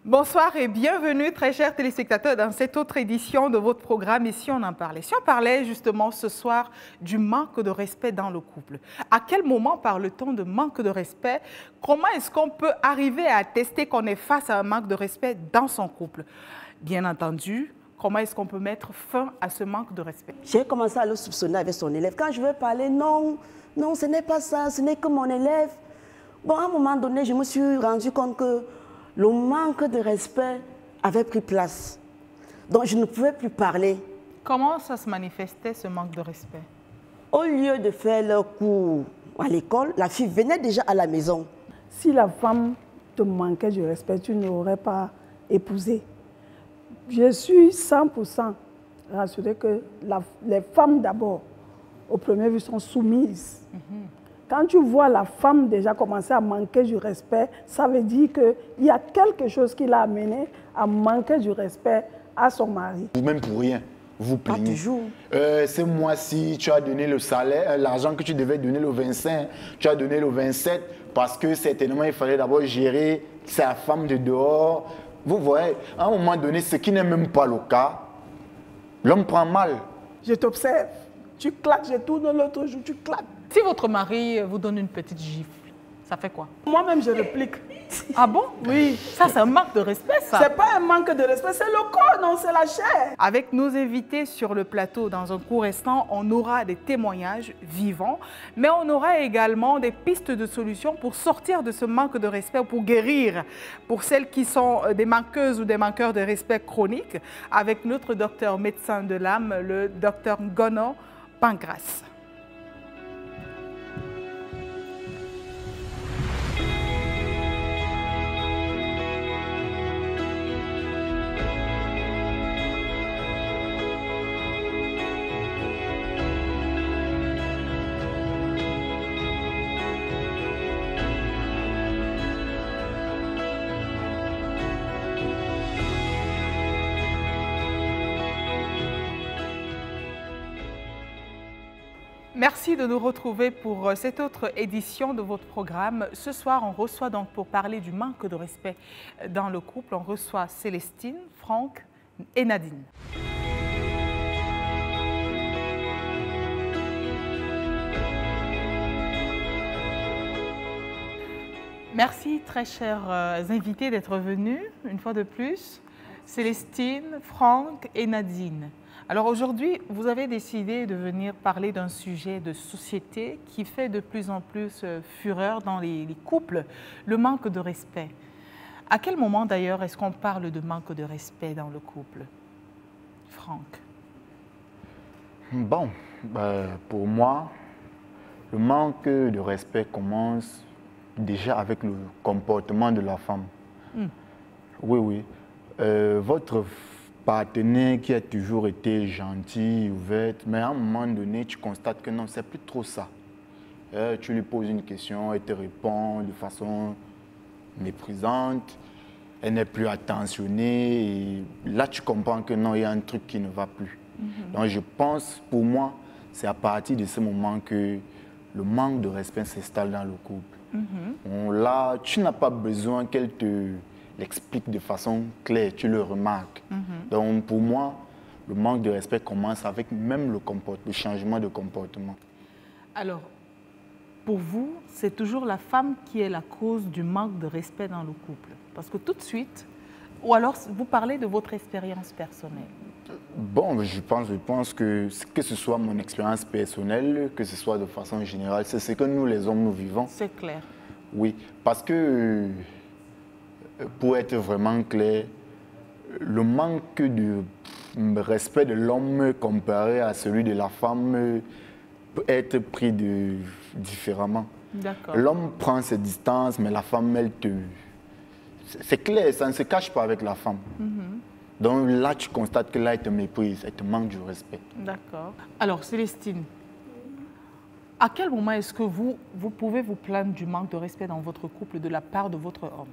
Bonsoir et bienvenue, très chers téléspectateurs, dans cette autre édition de votre programme Ici on en parlait. Si on parlait justement ce soir du manque de respect dans le couple, à quel moment parle-t-on de manque de respect? Comment est-ce qu'on peut arriver à attester qu'on est face à un manque de respect dans son couple? Bien entendu, comment est-ce qu'on peut mettre fin à ce manque de respect? J'ai commencé à le soupçonner avec son élève. Quand je veux parler, non, non, ce n'est pas ça, ce n'est que mon élève. Bon, à un moment donné, je me suis rendu compte que le manque de respect avait pris place. Donc, je ne pouvais plus parler. Comment ça se manifestait, ce manque de respect? Au lieu de faire leur cours à l'école, la fille venait déjà à la maison. Si la femme te manquait de respect, tu n'aurais pas épousé. Je suis 100% rassurée que les femmes d'abord, au premier vue, sont soumises. Quand tu vois la femme déjà commencer à manquer du respect, ça veut dire qu'il y a quelque chose qui l'a amené à manquer du respect à son mari. Vous-même pour rien, vous Pas plaignez. toujours. Ce mois-ci, tu as donné le salaire, l'argent que tu devais donner le 25, tu as donné le 27, parce que certainement, il fallait d'abord gérer sa femme de dehors. Vous voyez, à un moment donné, ce qui n'est même pas le cas, l'homme prend mal. Je t'observe, tu claques, je tourne l'autre jour, tu claques. Si votre mari vous donne une petite gifle, ça fait quoi? Moi-même, je réplique. Ah bon? Oui. Ça, c'est un manque de respect, ça. Ce n'est pas un manque de respect, c'est le corps, non, c'est la chair. Avec nos invités sur le plateau, dans un court instant, on aura des témoignages vivants, mais on aura également des pistes de solutions pour sortir de ce manque de respect, pour guérir, pour celles qui sont des manqueuses ou des manqueurs de respect chronique, avec notre docteur médecin de l'âme, le docteur Ngono Pancras. Merci de nous retrouver pour cette autre édition de votre programme. Ce soir, on reçoit donc, pour parler du manque de respect dans le couple, on reçoit Célestine, Franck et Nadine. Merci, très chers invités, d'être venus une fois de plus. Célestine, Franck et Nadine. Alors aujourd'hui, vous avez décidé de venir parler d'un sujet de société qui fait de plus en plus fureur dans les couples, le manque de respect. À quel moment d'ailleurs est-ce qu'on parle de manque de respect dans le couple? Franck. Bon, pour moi, le manque de respect commence déjà avec le comportement de la femme. Oui, oui. Votre partenaire qui a toujours été gentil, ouverte, mais à un moment donné, tu constates que non, c'est plus trop ça. Tu lui poses une question, elle te répond de façon méprisante, elle n'est plus attentionnée, et là tu comprends que non, il y a un truc qui ne va plus. Donc je pense, pour moi, c'est à partir de ce moment que le manque de respect s'installe dans le couple. Là, tu n'as pas besoin qu'elle te l'explique de façon claire, tu le remarques. Donc pour moi, le manque de respect commence avec même le changement de comportement. Alors, pour vous, c'est toujours la femme qui est la cause du manque de respect dans le couple? Parce que tout de suite, ou alors vous parlez de votre expérience personnelle? Bon, je pense que ce soit mon expérience personnelle, que ce soit de façon générale, c'est ce que nous les hommes, nous vivons. C'est clair. Oui, parce que pour être vraiment clair, le manque de respect de l'homme comparé à celui de la femme peut être pris différemment. L'homme prend ses distances, mais la femme, elle te... C'est clair, ça ne se cache pas avec la femme. Donc là, tu constates que là, elle te méprise, elle te manque du respect. D'accord. Alors, Célestine, à quel moment est-ce que vous pouvez vous plaindre du manque de respect dans votre couple de la part de votre homme?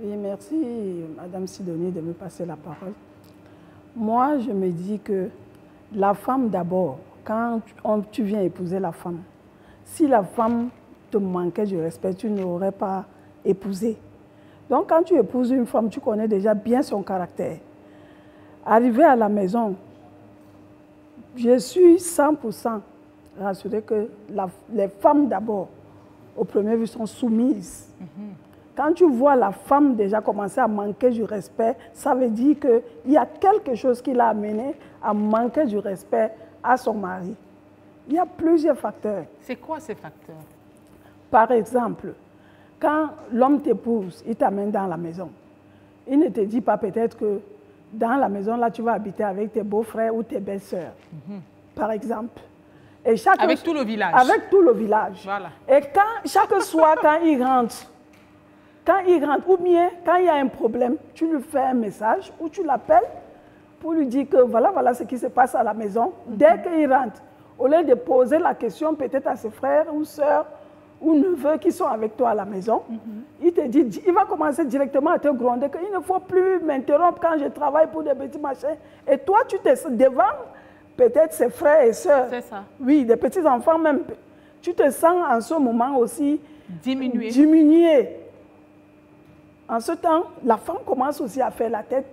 Et merci, Madame Sidonie, de me passer la parole. Moi, je me dis que la femme d'abord, quand tu viens épouser la femme, si la femme te manquait de respect, tu n'aurais pas épousé. Donc, quand tu épouses une femme, tu connais déjà bien son caractère. Arrivé à la maison, je suis 100% rassurée que les femmes d'abord, au premier vue, sont soumises. Quand tu vois la femme déjà commencer à manquer du respect, ça veut dire qu'il y a quelque chose qui l'a amené à manquer du respect à son mari. Il y a plusieurs facteurs. C'est quoi ces facteurs? Par exemple, quand l'homme t'épouse, il t'amène dans la maison. Il ne te dit pas peut-être que dans la maison, là, tu vas habiter avec tes beaux-frères ou tes belles-sœurs, par exemple. Et avec tout le village. Avec tout le village. Voilà. Et chaque soir, quand il rentre, ou bien quand il y a un problème, tu lui fais un message ou tu l'appelles pour lui dire que voilà ce qui se passe à la maison. Dès qu'il rentre, au lieu de poser la question peut-être à ses frères ou sœurs ou neveux qui sont avec toi à la maison, il te dit, il va commencer directement à te gronder qu'il ne faut plus m'interrompre quand je travaille pour des petits machins. Et toi, tu te devant peut-être ses frères et sœurs. C'est ça. Oui, des petits enfants même. Tu te sens en ce moment aussi diminué. En ce temps, la femme commence aussi à faire la tête.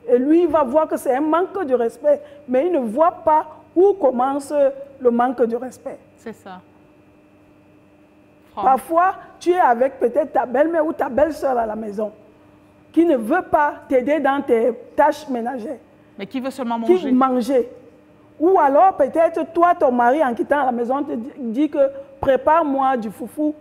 Et lui, il va voir que c'est un manque de respect, mais il ne voit pas où commence le manque de respect. C'est ça. Parfois, tu es avec peut-être ta belle-mère ou ta belle-sœur à la maison, qui ne veut pas t'aider dans tes tâches ménagères. Mais qui veut seulement manger. Qui manger. Ou alors, peut-être, toi, ton mari, en quittant la maison, te dit que prépare-moi du foufou.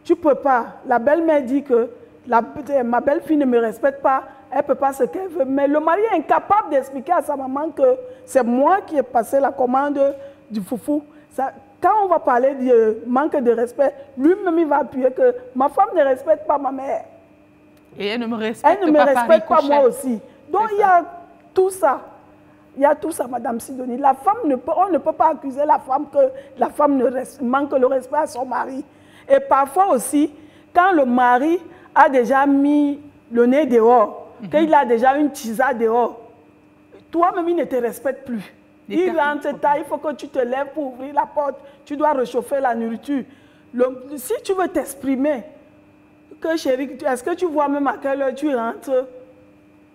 Tu ne peux pas. La belle-mère dit que ma belle-fille ne me respecte pas, elle ne peut pas ce qu'elle veut. Mais le mari est incapable d'expliquer à sa maman que c'est moi qui ai passé la commande du foufou. Quand on va parler de manque de respect, lui-même il va appuyer que ma femme ne respecte pas ma mère. Et elle ne me respecte pas. Elle ne me respecte pas moi aussi. Donc il y a tout ça. Il y a tout ça, Madame Sidonie. La femme on ne peut pas accuser la femme que la femme manque le respect à son mari. Et parfois aussi, quand le mari a déjà mis le nez dehors, qu'il a déjà une tisane dehors, toi-même, il ne te respecte plus. Il rentre tard, il faut que tu te lèves pour ouvrir la porte, tu dois réchauffer la nourriture. Si tu veux t'exprimer, que chérie, est-ce que tu vois même à quelle heure tu rentres?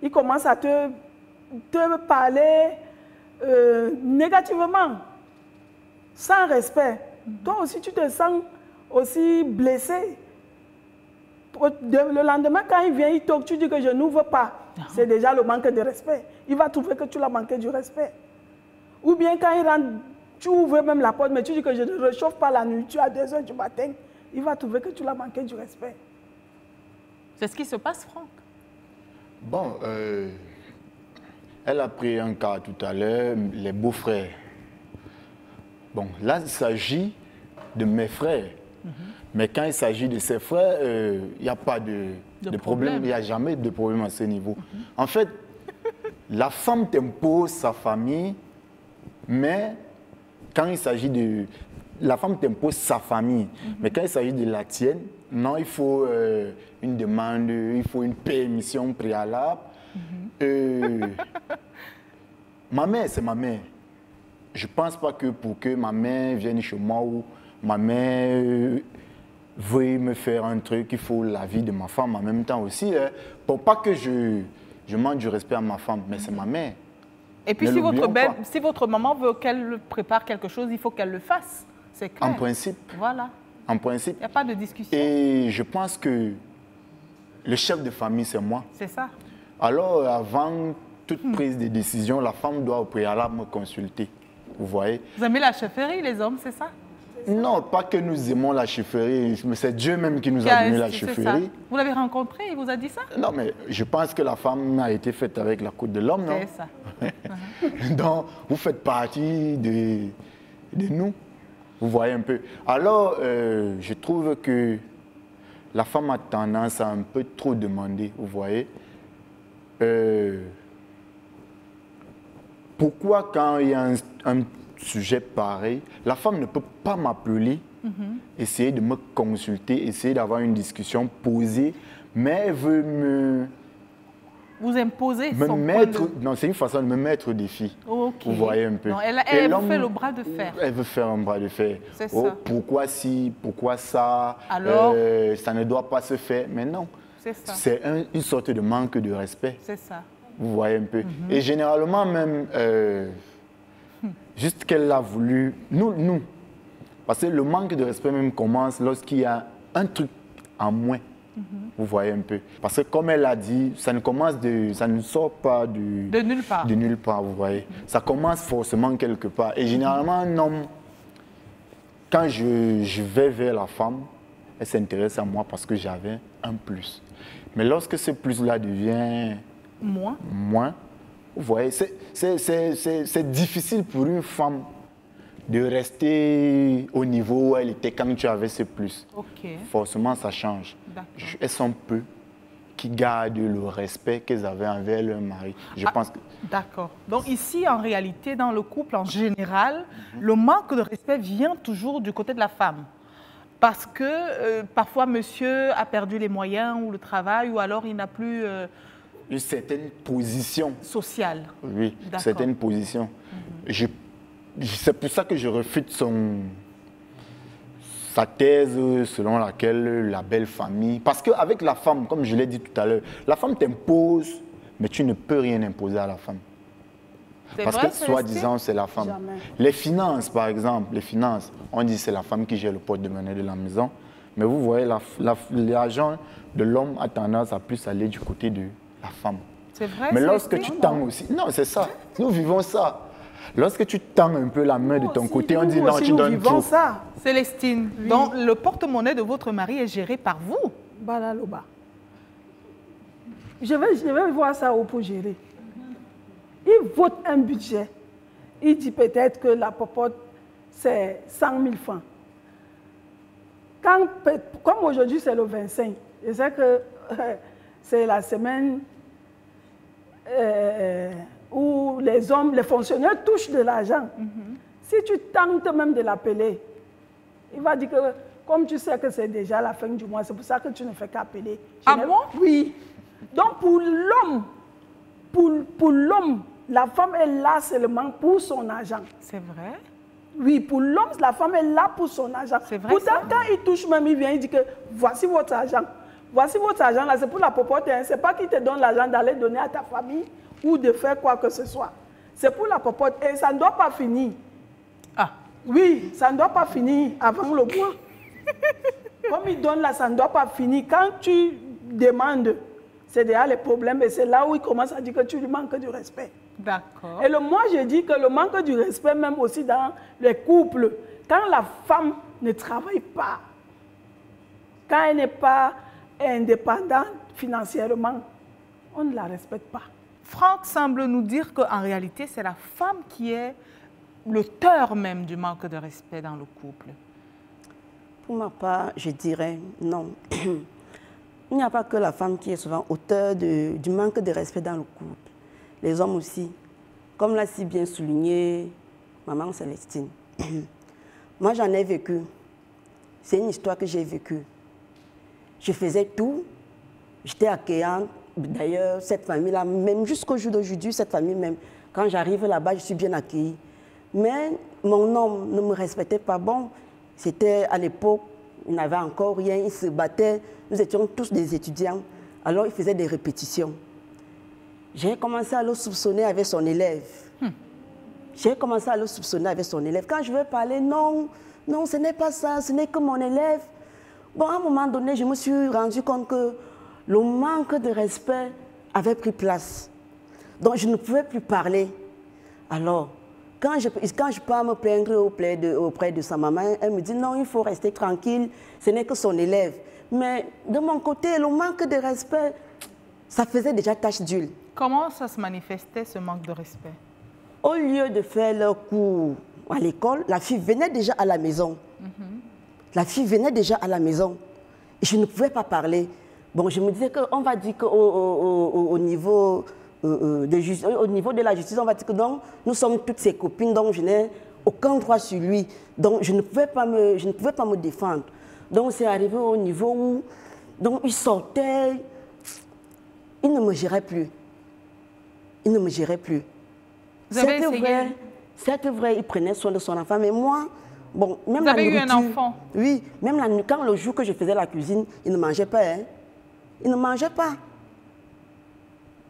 Il commence à te parler négativement, sans respect. Toi aussi, tu te sens aussi blessé. Le lendemain, quand il vient, il toque, tu dis que je n'ouvre pas. C'est déjà le manque de respect. Il va trouver que tu l'as manqué du respect. Ou bien quand il rentre, tu ouvres même la porte, mais tu dis que je ne réchauffe pas la nourriture à 2 h du matin. Il va trouver que tu l'as manqué du respect. C'est ce qui se passe, Franck. Bon, elle a pris un cas tout à l'heure, les beaux-frères. Bon, là, il s'agit de mes frères. Mais quand il s'agit de ses frères, il n'y a pas de problème. Il n'y a jamais de problème à ce niveau. En fait, la femme t'impose sa famille, mais quand il s'agit de... La femme t'impose sa famille, mais quand il s'agit de la tienne, non, il faut une demande, il faut une permission préalable. Ma mère, c'est ma mère. Je ne pense pas que pour que ma mère vienne chez moi ou ma mère veuille me faire un truc, il faut la vie de ma femme en même temps aussi. Pour pas que je manque du respect à ma femme, mais c'est ma mère. Et puis si votre maman veut qu'elle prépare quelque chose, il faut qu'elle le fasse. C'est clair. En principe. Voilà. En principe. Il n'y a pas de discussion. Et je pense que le chef de famille, c'est moi. C'est ça. Alors, avant toute prise de décision, la femme doit au préalable me consulter. Vous voyez? Vous aimez la chefferie, les hommes, c'est ça? Non, pas que nous aimons la chefferie, mais c'est Dieu même qui nous a donné la chefferie. Vous l'avez rencontré, il vous a dit ça? Non, mais je pense que la femme a été faite avec la côte de l'homme, non? C'est ça. Donc, vous faites partie de nous. Vous voyez un peu. Alors, je trouve que la femme a tendance à un peu trop demander, vous voyez. Pourquoi quand il y a un sujet pareil, la femme ne peut pas m'appeler, essayer de me consulter, essayer d'avoir une discussion posée, mais elle veut me... Vous imposez me son mettre, point de... Non, c'est une façon de me mettre au défi. Okay. Vous voyez un peu. Non, elle vous fait le bras de fer. Elle veut faire un bras de fer. C'est oh, ça. Pourquoi si, pourquoi ça? Alors ça ne doit pas se faire. Mais non, C'est ça. C'est une sorte de manque de respect. C'est ça. Vous voyez un peu. Et généralement même, juste qu'elle a voulu, nous, parce que le manque de respect même commence lorsqu'il y a un truc en moins. Vous voyez un peu. Parce que comme elle a dit, ça ne sort pas de nulle part. De nulle part, vous voyez. Ça commence forcément quelque part. Et généralement, un homme, quand je vais vers la femme, elle s'intéresse à moi parce que j'avais un plus. Mais lorsque ce plus-là devient moins, vous voyez, c'est difficile pour une femme de rester au niveau où elle était quand tu avais ce plus. Okay. Forcément, ça change. Elles sont peu qui gardent le respect qu'elles avaient envers leur mari. Je pense que... D'accord. Donc ici, en réalité, dans le couple en général, le manque de respect vient toujours du côté de la femme. Parce que parfois, monsieur a perdu les moyens ou le travail, ou alors il n'a plus... une certaine position. Sociale. Oui, une certaine position. C'est pour ça que je refute sa thèse selon laquelle la belle famille... Parce qu'avec la femme, comme je l'ai dit tout à l'heure, la femme t'impose, mais tu ne peux rien imposer à la femme. Parce que, soi-disant, c'est la femme. Jamais. Les finances, par exemple, on dit que c'est la femme qui gère le porte-monnaie de la maison. Mais vous voyez, l'argent de l'homme a tendance à plus aller du côté de la femme. C'est vrai. Mais lorsque tu tends aussi... Non, c'est ça. Nous vivons ça. Lorsque tu tends un peu la main de ton côté, on dit non, tu donnes trop. Ça. Célestine, donc le porte-monnaie de votre mari est géré par vous? Balaloba. Je vais voir ça pour gérer. Il vote un budget. Il dit peut-être que la popote, c'est 100 000 francs. Comme aujourd'hui, c'est le 25, je sais que c'est la semaine où les hommes, les fonctionnaires touchent de l'argent. Si tu tentes même de l'appeler, il va dire que comme tu sais que c'est déjà la fin du mois, c'est pour ça que tu ne fais qu'appeler. Ah bon? Oui. Donc pour l'homme, la femme est là seulement pour son argent. C'est vrai? Oui, pour l'homme, la femme est là pour son argent. C'est vrai. Pourtant, quand il touche même, il vient, il dit que voici votre argent. Voici votre argent là, c'est pour la popote. Hein. Ce n'est pas qu'il te donne l'argent d'aller donner à ta famille ou de faire quoi que ce soit. C'est pour la popote. Et ça ne doit pas finir. Ah. Oui, ça ne doit pas finir avant le mois. Comme il donne là, ça ne doit pas finir. Quand tu demandes, c'est déjà les problèmes. Et c'est là où il commence à dire que tu lui manques du respect. D'accord. Et moi, je dis que le manque du respect, même aussi dans les couples, quand la femme ne travaille pas, quand elle n'est pas indépendante financièrement, on ne la respecte pas. Franck semble nous dire qu'en réalité, c'est la femme qui est l'auteur même du manque de respect dans le couple. Pour ma part, je dirais non. Il n'y a pas que la femme qui est souvent auteur du manque de respect dans le couple. Les hommes aussi. Comme l'a si bien souligné maman Célestine. Moi, j'en ai vécu. C'est une histoire que j'ai vécue. Je faisais tout. J'étais accueillante. D'ailleurs, cette famille-là, même jusqu'au jour d'aujourd'hui, cette famille même, quand j'arrive là-bas, je suis bien accueillie. Mais mon homme ne me respectait pas. Bon, c'était à l'époque, il n'avait encore rien, il se battait. Nous étions tous des étudiants. Alors, il faisait des répétitions. J'ai commencé à le soupçonner avec son élève. J'ai commencé à le soupçonner avec son élève. Quand je veux parler, non, ce n'est pas ça, ce n'est que mon élève. Bon, à un moment donné, je me suis rendu compte que le manque de respect avait pris place. Donc, je ne pouvais plus parler. Alors, quand je pars me plaindre auprès de sa maman, elle me dit non, il faut rester tranquille, ce n'est que son élève. Mais de mon côté, le manque de respect, ça faisait déjà tache d'huile. Comment ça se manifestait, ce manque de respect? Au lieu de faire leur cours à l'école, la fille venait déjà à la maison. La fille venait déjà à la maison. Et je ne pouvais pas parler. Bon, je me disais qu'on va dire qu'au niveau, au niveau de la justice, on va dire que donc, nous sommes toutes ses copines, donc je n'ai aucun droit sur lui. Donc je ne pouvais pas me défendre. Donc c'est arrivé au niveau où donc, il sortait, il ne me gérait plus. Il ne me gérait plus. Vous avez essayé? C'est vrai, il prenait soin de son enfant, mais moi, bon, même Vous la avez eu nourriture, un enfant? Oui, même quand le jour que je faisais la cuisine, il ne mangeait pas. Hein. Il ne mangeait pas.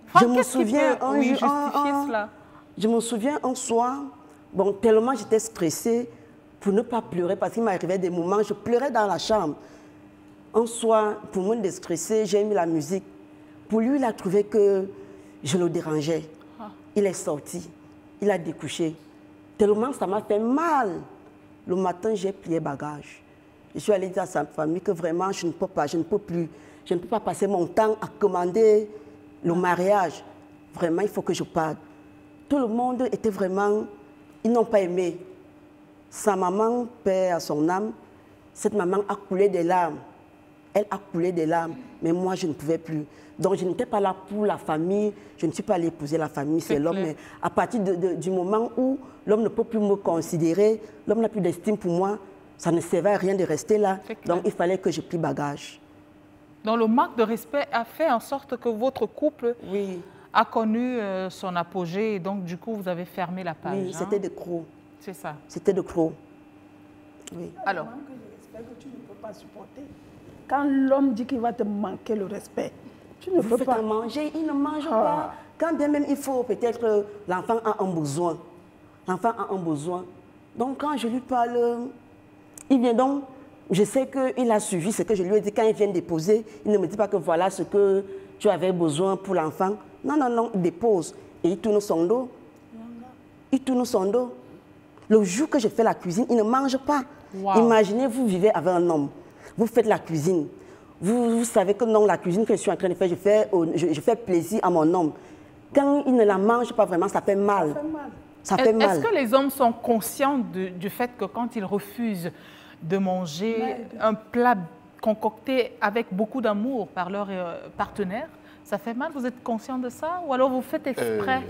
Franck, Je me qu'est-ce qui souviens peut, oui, justifier cela? Je me souviens un soir, bon, tellement j'étais stressée pour ne pas pleurer, parce qu'il m'arrivait des moments, je pleurais dans la chambre. Un soir, pour me déstresser, j'ai mis la musique. Pour lui, il a trouvé que je le dérangeais. Il est sorti, il a découché. Tellement ça m'a fait mal. Le matin, j'ai plié bagage. Je suis allée dire à sa famille que vraiment, je ne peux pas, je ne peux plus. Je ne peux pas passer mon temps à commander le mariage. Vraiment, il faut que je parte. Tout le monde était vraiment... Ils n'ont pas aimé. Sa maman, paix à son âme, cette maman a coulé des larmes. Elle a coulé des larmes, mais moi, je ne pouvais plus. Donc, je n'étais pas là pour la famille, je ne suis pas allée épouser la famille, c'est l'homme. Mais à partir du moment où l'homme ne peut plus me considérer, l'homme n'a plus d'estime pour moi, ça ne servait à rien de rester là. Donc, il fallait que je plie bagage. Donc, le manque de respect a fait en sorte que votre couple a connu son apogée et donc, du coup, vous avez fermé la page. Oui, c'était de crocs. C'est ça. C'était de crocs. Oui. Alors, le manque de respect que tu ne peux pas supporter. Quand l'homme dit qu'il va te manquer le respect, tu ne peux pas manger, il ne mange pas. Quand bien même il faut, peut-être l'enfant a un besoin. L'enfant a un besoin. Donc quand je lui parle, il vient donc, je sais qu'il a suivi ce que je lui ai dit. Quand il vient déposer, il ne me dit pas que voilà ce que tu avais besoin pour l'enfant. Non, non, non, il dépose et il tourne son dos. Il tourne son dos. Le jour que je fais la cuisine, il ne mange pas. Wow. Imaginez, vous vivez avec un homme. Vous faites la cuisine. Vous savez que non, la cuisine que je suis en train de faire, je fais plaisir à mon homme. Quand il ne la mange pas vraiment, ça fait mal. Ça fait mal. Est-ce que les hommes sont conscients du fait que quand ils refusent de manger un plat concocté avec beaucoup d'amour par leur partenaire, ça fait mal? Vous êtes conscient de ça? Ou alors vous faites exprès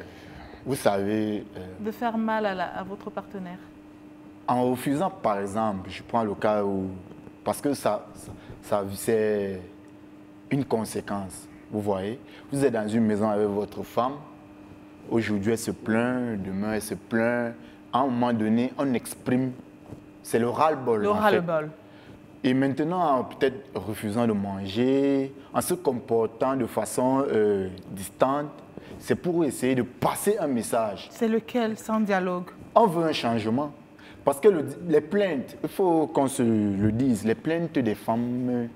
vous savez, de faire mal à votre partenaire? En refusant, par exemple, je prends le cas où... Parce que ça c'est une conséquence, vous voyez. Vous êtes dans une maison avec votre femme, aujourd'hui elle se plaint, demain elle se plaint. À un moment donné, on exprime, c'est le ras-le-bol. Le ras-le-bol. Et maintenant, peut-être refusant de manger, en se comportant de façon distante, c'est pour essayer de passer un message. C'est lequel, sans dialogue? On veut un changement. Parce que les plaintes, il faut qu'on se le dise, les plaintes des femmes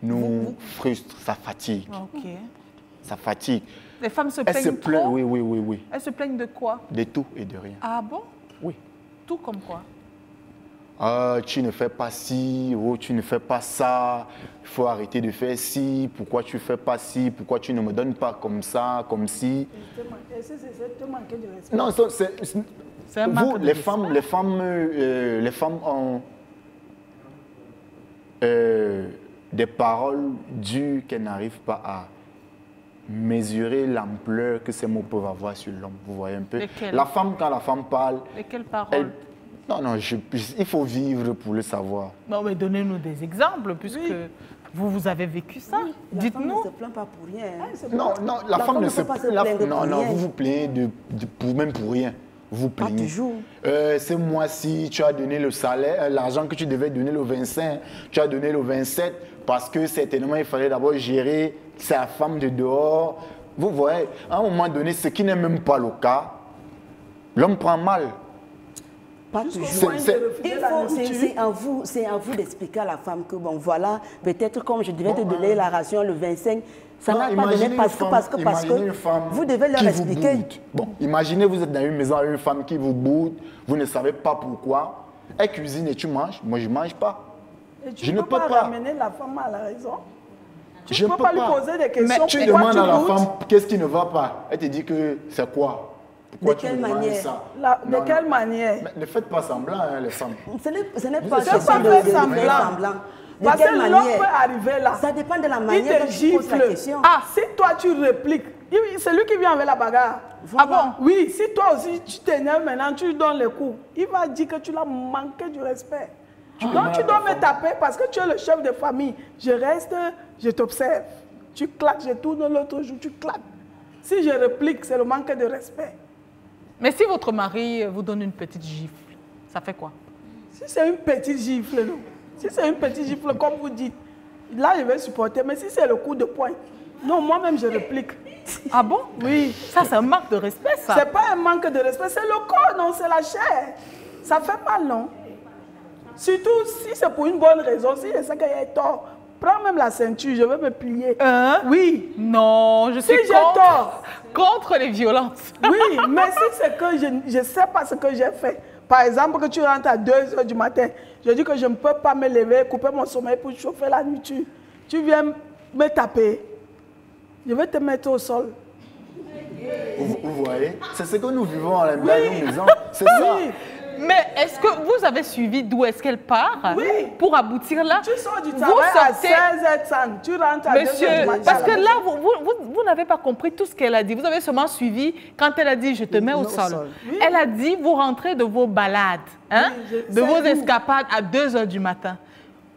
nous frustrent, ça fatigue. Ok. Ça fatigue. Les femmes se plaignent trop? Oui. Elles se plaignent de quoi? De tout et de rien. Ah bon? Oui. Tout comme quoi? Tu ne fais pas ci, tu ne fais pas ça, il faut arrêter de faire ci, pourquoi tu ne fais pas ci, pourquoi tu ne me donnes pas comme ça, comme ci. Est-ce que c'est te manquer de respect? Non, C'est un manque vous, de les respect. femmes ont des paroles dures qu'elles n'arrivent pas à mesurer l'ampleur que ces mots peuvent avoir sur l'homme. Vous voyez un peu? Lesquelles? La femme, quand la femme parle... Et quelles paroles? Non, il faut vivre pour le savoir. Non, mais donnez-nous des exemples, puisque vous avez vécu ça. Dites-nous. La femme ne se plaint pas pour rien. Non, la femme ne se peut pas plaint. pour Non, rien. vous vous plaignez même pour rien. Vous vous plaignez. Pas toujours. Ce mois-ci, tu as donné le salaire, l'argent que tu devais donner le 25, tu as donné le 27, parce que certainement, il fallait d'abord gérer sa femme de dehors. Vous voyez, à un moment donné, ce qui n'est même pas le cas, l'homme prend mal. Pas toujours. C'est à vous d'expliquer à la femme que, bon, voilà, peut-être comme je devais te donner la ration le 25, ça n'a pas donné parce que vous devez leur expliquer. Bon, imaginez, vous êtes dans une maison avec une femme qui vous boude, vous ne savez pas pourquoi. Elle cuisine et tu manges, moi je ne mange pas. Et tu ne peux pas ramener la femme à la raison. Tu ne peux pas lui poser des questions. Mais tu demandes à la femme qu'est-ce qui ne va pas. Elle te dit que c'est quoi? De quelle manière? De quelle manière? Ne faites pas semblant, hein, les femmes. Ce n'est pas faire semblant. Parce que l'homme peut arriver là. Ça dépend de la manière dont tu poses la question. Ah, si toi tu répliques, c'est lui qui vient avec la bagarre. Voilà. Ah bon? Oui, si toi aussi tu t'énerves maintenant, tu lui donnes les coups, il va dire que tu l'as manqué du respect. Donc tu dois me taper parce que tu es le chef de famille. Je reste, je t'observe. Tu claques, je tourne l'autre jour, tu claques. Si je réplique, c'est le manque de respect. Mais si votre mari vous donne une petite gifle, ça fait quoi? Si c'est une petite gifle, non. Si c'est une petite gifle, comme vous dites, Là, je vais supporter. Mais si c'est le coup de poing, non, moi-même, je réplique. Ah bon? Oui. Ça, c'est un manque de respect, ça. C'est pas un manque de respect, c'est le corps, non, c'est la chair. Ça fait mal, non? Surtout si c'est pour une bonne raison, si je sais qu'il y a tort, prends même la ceinture, je vais me plier. Hein? Oui. Non, je Si suis j'ai tort. contre les violences. Oui, mais si c'est que je ne sais pas ce que j'ai fait. Par exemple, que tu rentres à 2 h du matin, je dis que je ne peux pas me lever, couper mon sommeil pour chauffer la nourriture. Tu viens me taper. Je vais te mettre au sol. Vous voyez? C'est ce que nous vivons à la maison. C'est ça. Oui. Mais est-ce que vous avez suivi d'où est-ce qu'elle part Oui. pour aboutir là? Tu sors du Vous travail à sortez- 16h30, tu rentres à 2 h Monsieur, du matin. parce que là, vous n'avez pas compris tout ce qu'elle a dit. Vous avez seulement suivi quand elle a dit « je te mets au sol ». Oui. Elle a dit « vous rentrez de vos balades, hein, Oui, de vos c'est où? escapades à 2 h du matin ».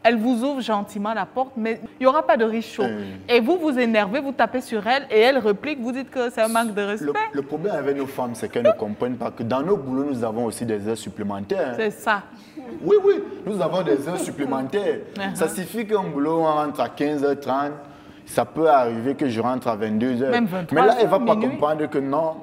Elle vous ouvre gentiment la porte, mais il n'y aura pas de riz chaud. Et vous vous énervez, vous tapez sur elle et elle réplique, vous dites que c'est un manque de respect. Le problème avec nos femmes, c'est qu'elles ne comprennent pas que dans nos boulots, nous avons aussi des heures supplémentaires. C'est ça. Oui, nous avons des heures supplémentaires. Ça suffit qu'un boulot, on rentre à 15h30. Ça peut arriver que je rentre à 22h. Même 23h, Mais là, elle ne va pas minuit. comprendre que non,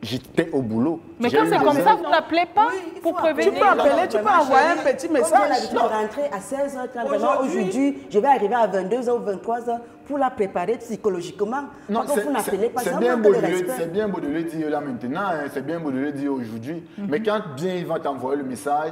j'étais au boulot. Mais J'ai quand eu c'est des comme heures. ça, vous n'appelez pas il pour faut prévenir. Tu peux appeler, tu peux envoyer un petit Comme j'ai message. l'habitude de rentrer à 16h30, vraiment aujourd'hui, je vais arriver à 22h ou 23h pour la préparer psychologiquement. Non, Par contre, vous n'appelez pas, c'est ça bien, manque beau de de le- respect. c'est bien beau de le dire là maintenant, hein, c'est bien beau de le dire aujourd'hui. Mais quand bien il va t'envoyer le message,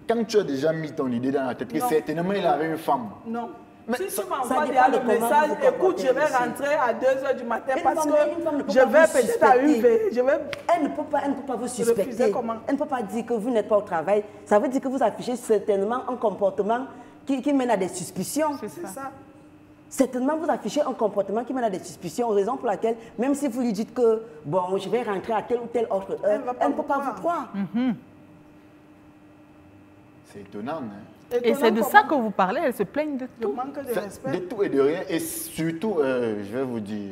quand tu as déjà mis ton idée dans la tête, que Non. certainement il avait une femme. Non. Mais Si ça- tu m'envoies ça déjà dépend le de comment message, vous vous écoute, comportez je vais aussi. rentrer à 2 h du matin Une parce femme ne peut que je pas vais vous peut-être à une suspecter. veille. Je vais... Elle ne peut pas vous suspecter. Refuser comment? Elle ne peut pas dire que vous n'êtes pas au travail. Ça veut dire que vous affichez certainement un comportement qui mène à des suspicions. C'est ça. Certainement, vous affichez un comportement qui mène à des suspicions, raison pour laquelle, même si vous lui dites que, bon, je vais rentrer à telle ou telle autre heure, Elle va pas elle ne peut vous pas croire. vous croire. C'est étonnant. Hein. Et c'est de ça que vous parlez, elle se plaigne de Le tout. manque de C'est respect. de tout et de rien. Et surtout, je vais vous dire,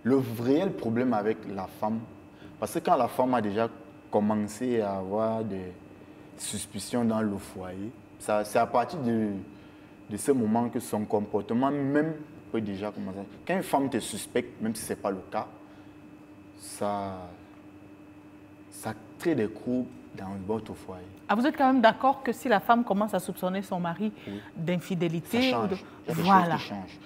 le réel problème avec la femme, parce que quand la femme a déjà commencé à avoir des suspicions dans le foyer, c'est à partir de ce moment que son comportement même peut déjà commencer. Quand une femme te suspecte, même si ce n'est pas le cas, ça crée des troubles dans votre foyer. Ah, vous êtes quand même d'accord que si la femme commence à soupçonner son mari d'infidélité, Ça change. ou de- Il y a des voilà. choses qui changent.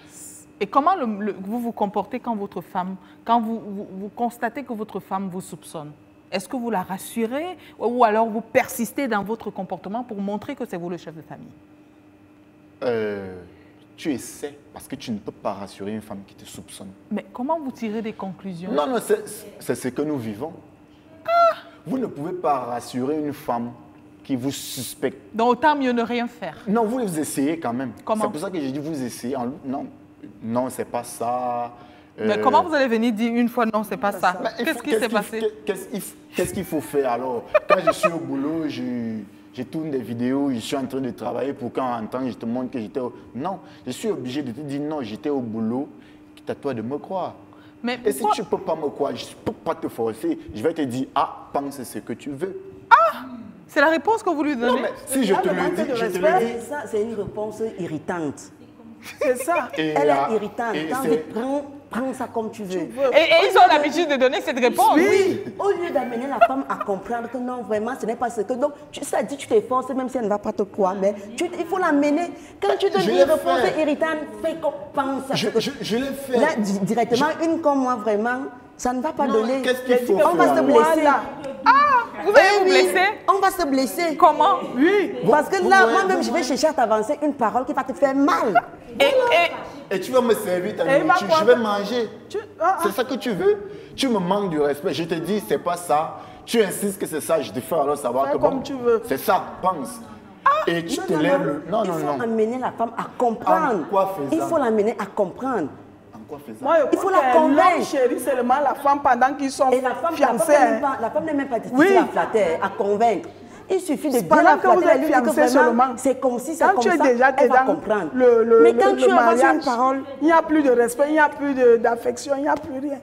Et comment vous vous comportez quand votre femme, quand vous constatez que votre femme vous soupçonne? Est-ce que vous la rassurez ou alors vous persistez dans votre comportement pour montrer que c'est vous le chef de famille? Tu essaies parce que tu ne peux pas rassurer une femme qui te soupçonne. Mais comment vous tirez des conclusions? Non, c'est ce que nous vivons. Vous ne pouvez pas rassurer une femme qui vous suspecte. Donc autant mieux ne rien faire. Non, vous essayez quand même. Comment? C'est pour ça que j'ai dit vous essayez. Non, c'est pas ça. Mais comment vous allez venir dire une fois non, c'est pas ça? Mais il Qu'est-ce faut- qui s'est passé? Qu'est-ce qu'il faut faire alors? Quand je suis au boulot, je tourne des vidéos, je suis en train de travailler pour quand en temps je te montre que j'étais au... Non, je suis obligé de te dire non, j'étais au boulot, c'est à toi de me croire. Mais Et si pourquoi- tu ne peux pas me croire, je ne peux pas te forcer, je vais te dire, pense ce que tu veux. C'est la réponse que vous lui donnez? Non, mais si je te le le manque dis, de je te respect. le dis. Et ça, c'est une réponse irritante. C'est ça. Et, Elle euh, est irritante. et Quand c'est- prends ça comme tu veux. Et ils ont l'habitude de donner cette réponse. Oui, au lieu d'amener la femme à comprendre que non, vraiment, ce n'est pas ce que... Donc, ça dit, tu t'efforces, même si elle ne va pas te croire, mais il faut l'amener. Quand tu donnes Je une l'ai réponse fait. irritante, fais qu'on pense à ce que... Je l'ai fait. Là, directement, une comme moi, vraiment, ça ne va pas Non, donner... qu'est-ce qu'il faut On va faire? se blesser. Voilà. Vous allez Eh vous oui, blesser? on va se blesser. Comment? Oui. Parce que vous là, voyez, moi-même, je vais chercher à t'avancer une parole qui va te faire mal. Et tu vas me servir ta Et il va nourriture, quoi? je vais manger. Ah, C'est ça que tu veux? Tu me manques du respect. Je te dis, c'est pas ça. Tu insistes que c'est ça, je te fais alors savoir Fais que comme bon, tu veux. c'est ça, pense. Et tu te Non, lèves non, le... Non, il non, faut non. amener la femme à comprendre. En quoi faisant? Il faut l'amener à comprendre. En quoi faisant? Moi, je Il faut crois la que l'homme convaincre. chérit seulement la femme pendant qu'ils sont Et la femme fiancés. n'est même pas difficile Oui. à flatter, à convaincre. Il suffit de bien Pendant la que vous flatter, la êtes lui dire que fiancés vraiment, seulement. c'est comme si, c'est Quand comme tu es ça, déjà elle va dans comprendre. le Mais quand tu avances mariage, une parole, il n'y a plus de respect, il n'y a plus d'affection, il n'y a plus rien.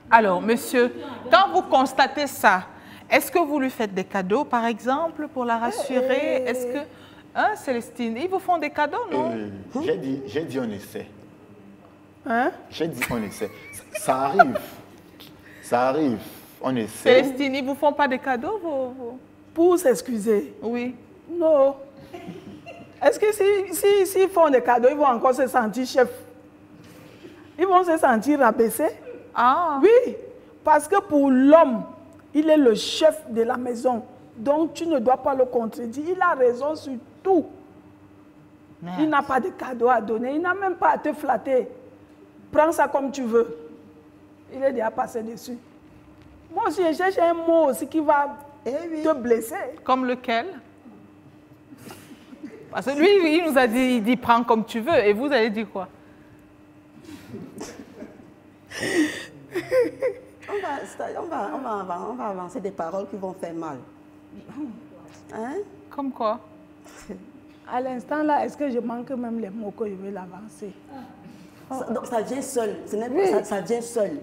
Alors, monsieur, quand vous constatez ça, est-ce que vous lui faites des cadeaux, par exemple, pour la rassurer? Est-ce que Hein, Célestine? Ils vous font des cadeaux, non? J'ai dit on essaie. Hein? J'ai dit on essaie. Ça arrive. Ça arrive. On essaie. Célestine, ils ne vous font pas des cadeaux, Pour s'excuser. Oui. Non. Est-ce que s'ils font des cadeaux, ils vont encore se sentir chef? Ils vont se sentir rabaissés? Ah. Oui, parce que pour l'homme, il est le chef de la maison. Donc, tu ne dois pas le contredire. Il a raison sur tout. Merde. Il n'a pas de cadeau à donner. Il n'a même pas à te flatter. Prends ça comme tu veux. Il est déjà passé dessus. Moi aussi, je cherche un mot aussi qui va te blesser. Comme lequel? Parce que lui, il nous a dit, il dit prends comme tu veux. Et vous allez dire quoi? On va avancer des paroles qui vont faire mal. Hein? Comme quoi? À l'instant là, est-ce que je manque même les mots que je vais l'avancer? Donc ça vient seul. Ça vient seul.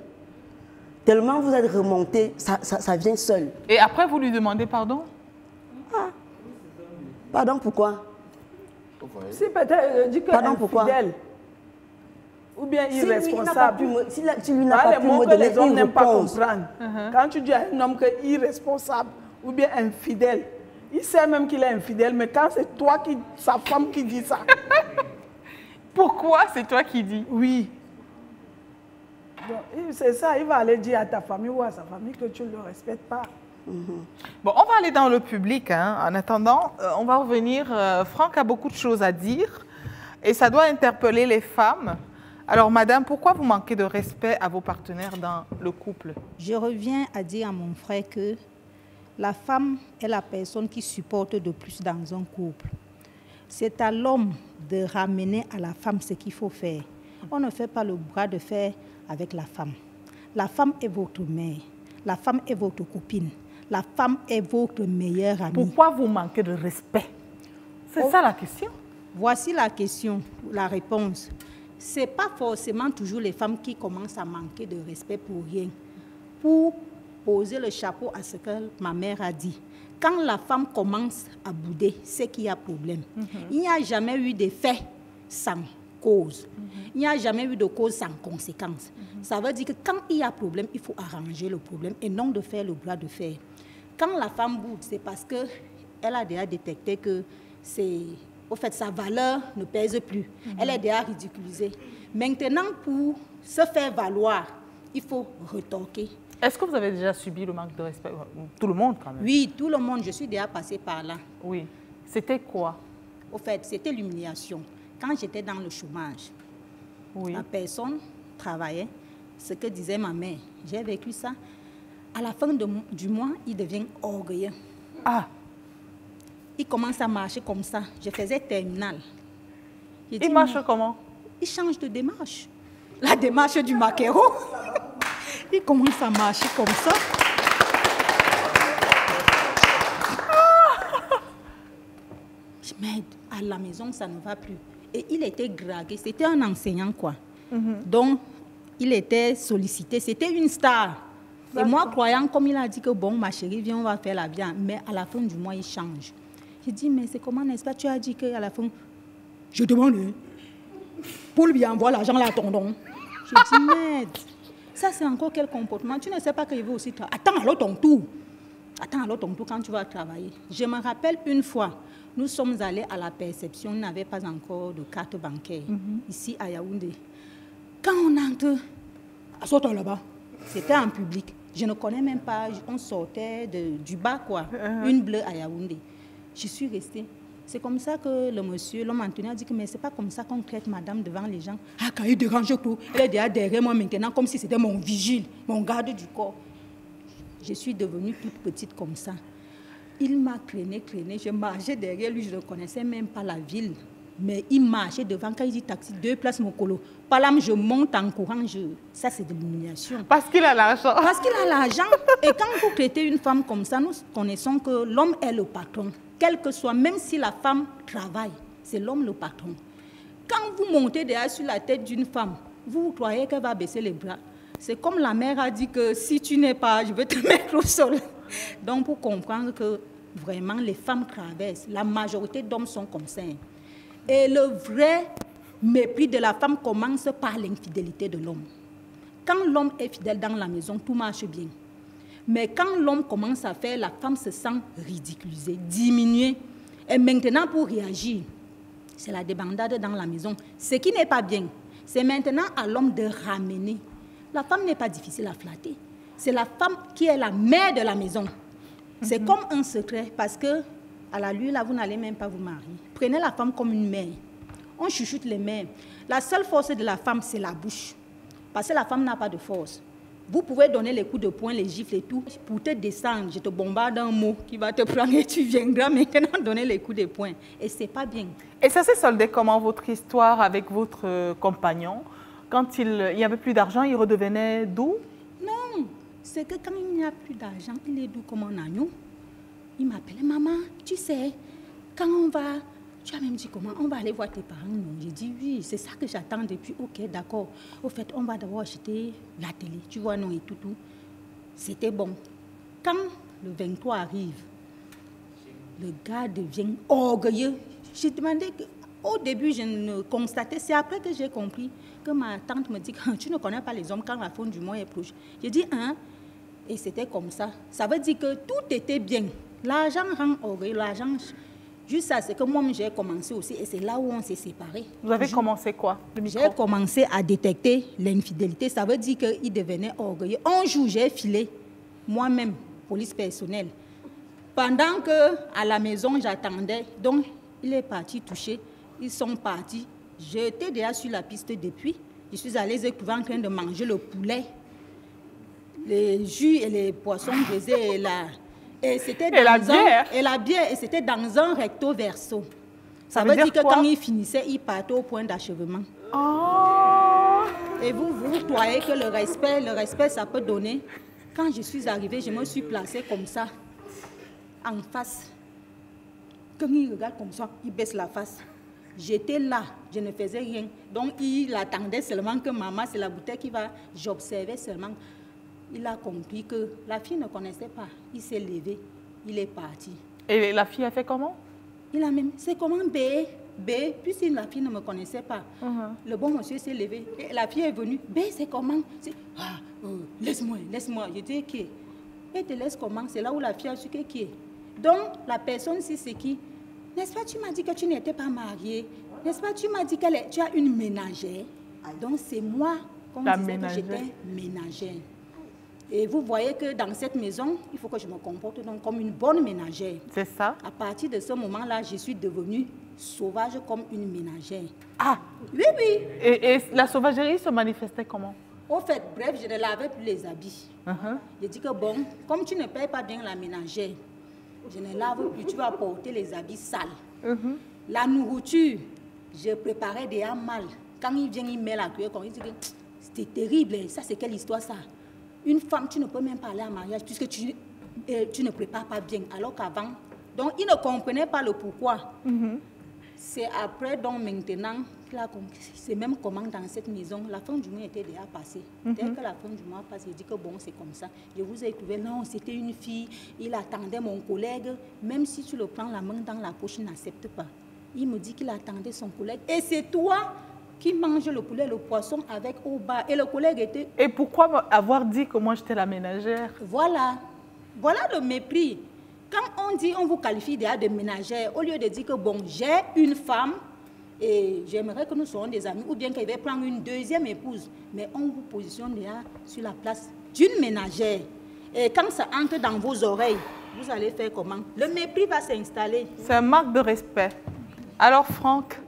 Tellement vous êtes remonté, ça vient seul. Et après, vous lui demandez pardon? Pardon, pourquoi? Si peut-être dit que infidèle, ou bien irresponsable. Si lui n'a pas pu me donner les hommes une n'aiment pas réponse. comprendre. Quand tu dis à un homme qu'il est irresponsable ou bien infidèle, il sait même qu'il est infidèle, mais quand c'est toi, sa femme qui dit ça. Pourquoi c'est toi qui dis? Oui. C'est ça, il va aller dire à ta famille ou à sa famille que tu ne le respectes pas. Bon, on va aller dans le public. Hein. En attendant, on va revenir. Franck a beaucoup de choses à dire et ça doit interpeller les femmes. Alors, madame, pourquoi vous manquez de respect à vos partenaires dans le couple? Je reviens à dire à mon frère que la femme est la personne qui supporte de plus dans un couple. C'est à l'homme de ramener à la femme ce qu'il faut faire. On ne fait pas le bras de fer avec la femme. La femme est votre mère. La femme est votre copine. La femme est votre meilleure amie. Pourquoi vous manquez de respect? C'est ça la question. Voici la question, la réponse. Ce n'est pas forcément toujours les femmes qui commencent à manquer de respect pour rien. Pour poser le chapeau à ce que ma mère a dit. Quand la femme commence à bouder, c'est qu'il y a problème. Il n'y a jamais eu de fait sans cause. Il n'y a jamais eu de cause sans conséquence. Ça veut dire que quand il y a problème, il faut arranger le problème et non de faire le bras de fer. Quand la femme boude, c'est parce qu'elle a déjà détecté que au fait, sa valeur ne pèse plus. Elle est déjà ridiculisée. Maintenant, pour se faire valoir, il faut retorquer. Est-ce que vous avez déjà subi le manque de respect? Tout le monde, quand même. Oui, tout le monde. Je suis déjà passée par là. Oui. C'était quoi? Au fait, c'était l'humiliation. Quand j'étais dans le chômage, la personne travaillait. Ce que disait ma mère, j'ai vécu ça. À la fin du mois, il devient orgueilleux. Ah! Il commence à marcher comme ça. Je faisais terminale. Il marche comment? Il change de démarche. La démarche du maquereau. Il commence à marcher comme ça. Mais à la maison, ça ne va plus. Et il était dragué. C'était un enseignant, quoi. Donc, il était sollicité. C'était une star. Et moi, croyant, comme il a dit que, bon, ma chérie, viens, on va faire la viande. Mais à la fin du mois, il change. J'ai dit, mais c'est comment, n'est-ce pas? Tu as dit qu'à la fin, je demande, Paul lui envoie l'argent là à ton don. Je dis, merde, ça c'est encore quel comportement? Tu ne sais pas que je veux aussi travailler. Attends alors ton tour. Attends alors ton tour quand tu vas travailler. Je me rappelle une fois, nous sommes allés à la perception, on n'avait pas encore de carte bancaire, ici à Yaoundé. Quand on entre, assois-toi là-bas. C'était en public. Je ne connais même pas, on sortait du bas, quoi. Une bleue à Yaoundé. Je suis restée. C'est comme ça que le monsieur, l'homme Anthony, a dit que mais c'est pas comme ça qu'on traite madame devant les gens. Ah, quand il dérange tout, elle est déjà derrière moi maintenant, comme si c'était mon vigile, mon garde du corps. Je suis devenue toute petite comme ça. Il m'a traîné. Je marchais derrière lui, je ne connaissais même pas la ville. Mais il marchait devant, quand il dit taxi, 2 places mon colo. Par là, je monte en courant, ça c'est de l'humiliation. Parce qu'il a l'argent. Parce qu'il a l'argent. Et quand vous traitez une femme comme ça, nous connaissons que l'homme est le patron. Quel que soit, même si la femme travaille, c'est l'homme le patron. Quand vous montez derrière sur la tête d'une femme, vous croyez qu'elle va baisser les bras. C'est comme la mère a dit que si tu n'es pas, je vais te mettre au sol. Donc pour comprendre que vraiment, les femmes traversent. La majorité d'hommes sont comme ça. Et le vrai mépris de la femme commence par l'infidélité de l'homme. Quand l'homme est fidèle dans la maison, tout marche bien. Mais quand l'homme commence à faire, la femme se sent ridiculisée, diminuée. Et maintenant, pour réagir, c'est la débandade dans la maison. Ce qui n'est pas bien, c'est maintenant à l'homme de ramener. La femme n'est pas difficile à flatter. C'est la femme qui est la mère de la maison. C'est comme un secret, parce que à la lune, là, vous n'allez même pas vous marier. Prenez la femme comme une mère. On chuchote les mères. La seule force de la femme, c'est la bouche. Parce que la femme n'a pas de force. Vous pouvez donner les coups de poing, les gifles et tout. Pour te descendre, je te bombarde un mot qui va te prendre et tu viendras maintenant donner les coups de poing. Et ce n'est pas bien. Et ça s'est soldé comment votre histoire avec votre compagnon? Quand il n'y avait plus d'argent, il redevenait doux? Non, c'est que quand il n'y a plus d'argent, il est doux comme un agneau. Il m'appelait maman, tu sais, quand on va... Tu as même dit comment? On va aller voir tes parents? Non, j'ai dit oui, c'est ça que j'attends depuis. Ok, d'accord. Au fait, on va d'abord acheter la télé, tu vois, non, et tout. C'était bon. Quand le 23 arrive, le gars devient orgueilleux. J'ai demandé, au début, je ne constatais, c'est après que j'ai compris que ma tante me dit, tu ne connais pas les hommes quand la fin du mois est proche. J'ai dit, hein? Et c'était comme ça. Ça veut dire que tout était bien. L'argent rend orgueilleux, l'argent... Juste ça, c'est que moi, j'ai commencé aussi, et c'est là où on s'est séparés. Vous avez commencé quoi? J'ai commencé à détecter l'infidélité. Ça veut dire qu'il devenait orgueilleux. Un jour, j'ai filé, moi-même, police personnelle. Pendant qu'à la maison, j'attendais, donc il est parti toucher. Ils sont partis. J'étais déjà sur la piste depuis. Je suis allée les trouver en train de manger le poulet, les jus et les poissons braisés et la... Et c'était dans la bière. Et la bière, et c'était dans un recto verso. Ça veut dire que quand il finissait, il partait au point d'achèvement. Oh. Et vous croyez que le respect, ça peut donner. Quand je suis arrivée, je me suis placée comme ça, en face. Quand il regarde comme ça, il baisse la face. J'étais là, je ne faisais rien. Donc, il attendait seulement que maman, c'est la bouteille qui va. J'observais seulement. Il a compris que la fille ne connaissait pas. Il s'est levé, il est parti. Et la fille a fait comment? Il a même, c'est comment B, puisque la fille ne me connaissait pas. Le bon monsieur s'est levé. Et la fille est venue. B, c'est comment? Laisse-moi. Je dis, qui? Elle te laisse comment? C'est là où la fille a su qui est. Donc, la personne, c'est qui? N'est-ce pas, tu m'as dit que tu n'étais pas mariée? N'est-ce pas, tu m'as dit que tu as une ménagère? Donc, c'est moi, comme je disais, que j'étais ménagère. Et vous voyez que dans cette maison, il faut que je me comporte donc comme une bonne ménagère. C'est ça. À partir de ce moment-là, je suis devenue sauvage comme une ménagère. Ah! Oui. Et la sauvagerie se manifestait comment? Au fait, bref, je ne lavais plus les habits. J'ai dit que bon, comme tu ne payes pas bien la ménagère, je ne lave plus, tu vas porter les habits sales. La nourriture, je préparais déjà mal. Quand il vient, il met la cuillère, il dit que c'était terrible, ça c'est quelle histoire ça? Une femme, tu ne peux même pas aller en mariage puisque tu ne prépares pas bien. Alors qu'avant, donc il ne comprenait pas le pourquoi. C'est après, donc maintenant, qu'il a compris. C'est même comment dans cette maison, la fin du mois était déjà passée. Dès que la fin du mois passe, il dit que bon, c'est comme ça. Je vous ai trouvé, non, c'était une fille, il attendait mon collègue. Même si tu le prends la main dans la poche, il n'accepte pas. Il me dit qu'il attendait son collègue. Et c'est toi qui mange le poulet, le poisson avec au bas. Et le collègue était... Et pourquoi avoir dit que moi j'étais la ménagère? Voilà le mépris. Quand on dit, on vous qualifie déjà de ménagère, au lieu de dire que bon, j'ai une femme et j'aimerais que nous soyons des amis, ou bien qu'elle va prendre une deuxième épouse, mais on vous positionne déjà sur la place d'une ménagère. Et quand ça entre dans vos oreilles, vous allez faire comment? Le mépris va s'installer. C'est un manque de respect. Alors Franck,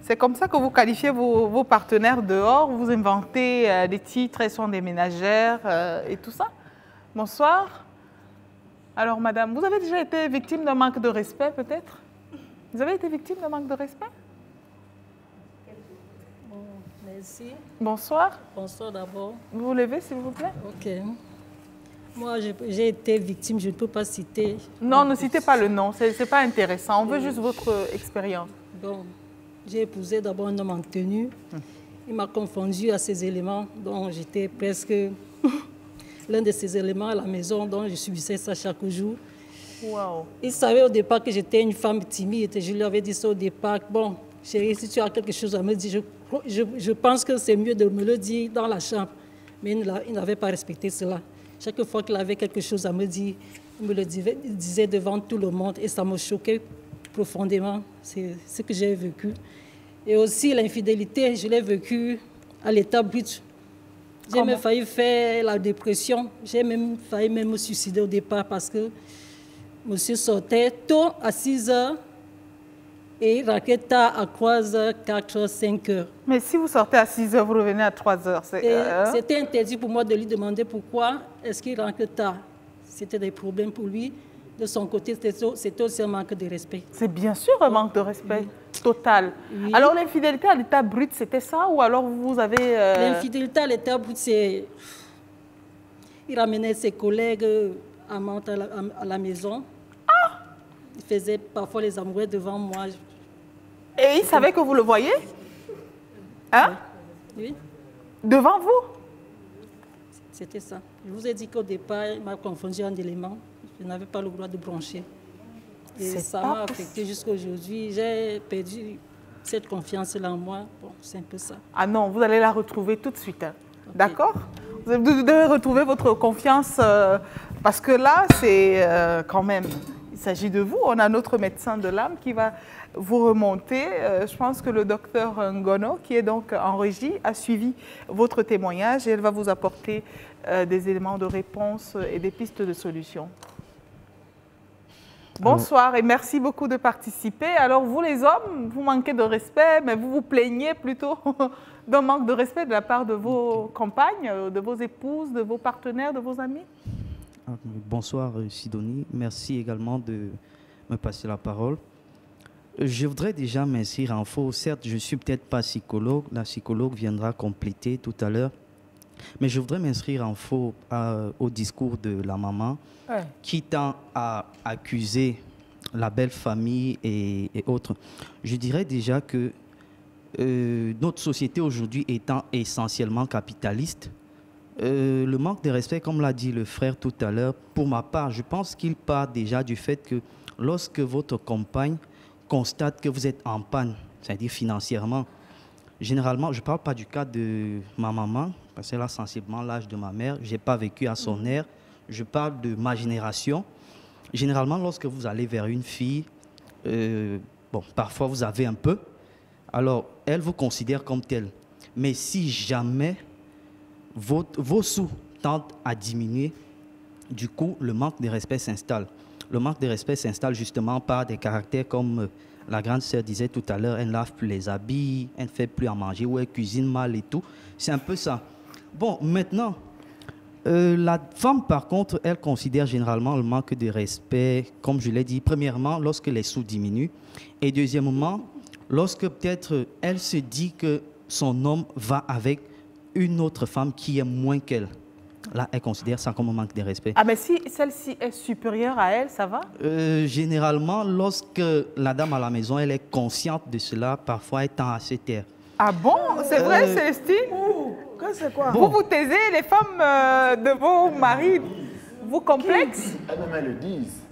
c'est comme ça que vous qualifiez vos partenaires dehors, vous inventez des titres, elles sont des ménagères et tout ça. Bonsoir. Alors madame, vous avez déjà été victime d'un manque de respect peut-être? Vous avez été victime d'un manque de respect? Bon, merci. Bonsoir. Bonsoir d'abord. Vous vous levez s'il vous plaît? Ok. Moi, j'ai été victime, je ne peux pas citer. Non, ne citez pas le nom, ce n'est pas intéressant, on veut juste votre expérience. Bon. J'ai épousé d'abord un homme en tenue. Il m'a confondu à ces éléments dont j'étais presque l'un de ces éléments à la maison, dont je subissais ça chaque jour. Wow. Il savait au départ que j'étais une femme timide. Je lui avais dit ça au départ. Bon, chérie, si tu as quelque chose à me dire, je pense que c'est mieux de me le dire dans la chambre. Mais il n'avait pas respecté cela. Chaque fois qu'il avait quelque chose à me dire, il me le disait devant tout le monde et ça me choquait profondément. C'est ce que j'ai vécu. Et aussi l'infidélité, je l'ai vécu à l'état brut. J'ai même failli faire la dépression. J'ai même failli me suicider au départ parce que monsieur sortait tôt à 6 heures et il rentrait tard à 3 heures, 4 heures, 5 heures. Mais si vous sortez à 6 heures, vous revenez à 3 heures. C'était interdit pour moi de lui demander pourquoi est-ce qu'il rentre tard. C'était des problèmes pour lui. De son côté, c'était aussi un manque de respect. C'est bien sûr un manque de respect total. Oui. Alors l'infidélité à l'état brut, c'était ça ou alors vous avez... L'infidélité à l'état brut, c'est... Il ramenait ses collègues amantes à la maison. Il faisait parfois les amoureux devant moi. Et il savait que vous le voyez? Hein? Oui, Devant vous? c'était ça. Je vous ai dit qu'au départ, il m'a confondu en éléments. Je n'avais pas le droit de brancher. Et C'est ça pas m'a affecté jusqu'à aujourd'hui. J'ai perdu cette confiance-là en moi. Bon, c'est un peu ça. Ah non, vous allez la retrouver tout de suite. Hein. D'accord? Vous devez retrouver votre confiance parce que là, c'est quand même... Il s'agit de vous. On a notre médecin de l'âme qui va vous remonter. Je pense que le docteur Ngono, qui est donc en régie, a suivi votre témoignage et elle va vous apporter des éléments de réponse et des pistes de solution. Bonsoir et merci beaucoup de participer. Alors vous les hommes, vous manquez de respect, mais vous vous plaignez plutôt d'un manque de respect de la part de vos compagnes, de vos épouses, de vos partenaires, de vos amis? Bonsoir Sidonie, merci également de me passer la parole. Je voudrais déjà m'inscrire en faux. Certes, je ne suis peut-être pas psychologue, la psychologue viendra compléter tout à l'heure, mais je voudrais m'inscrire en faux au discours de la maman qui tend à accuser la belle famille et autres. Je dirais déjà que notre société aujourd'hui étant essentiellement capitaliste, le manque de respect, comme l'a dit le frère tout à l'heure, pour ma part, je pense qu'il part déjà du fait que lorsque votre compagne constate que vous êtes en panne, c'est-à-dire financièrement, généralement, je ne parle pas du cas de ma maman, parce qu'elle a sensiblement l'âge de ma mère, je n'ai pas vécu à son air, je parle de ma génération. Généralement, lorsque vous allez vers une fille, parfois vous avez un peu, alors elle vous considère comme telle. Mais si jamais vos sous tendent à diminuer, du coup, le manque de respect s'installe. Le manque de respect s'installe justement par des caractères comme la grande sœur disait tout à l'heure, elle ne lave plus les habits, elle ne fait plus à manger ou elle cuisine mal et tout. C'est un peu ça. Bon, maintenant, la femme, par contre, elle considère généralement le manque de respect, comme je l'ai dit, premièrement, lorsque les sous diminuent, et deuxièmement, lorsque peut-être elle se dit que son homme va avec une autre femme qui est moins qu'elle. Là, elle considère ça comme un manque de respect. Ah, mais si celle-ci est supérieure à elle, ça va? Généralement, lorsque la dame à la maison, elle est consciente de cela, parfois elle tend à se taire. Ah bon? C'est vrai, Célestine? C'est quoi? Vous vous taisez, les femmes de vos maris vous complexent? Elles-mêmes, elles le disent.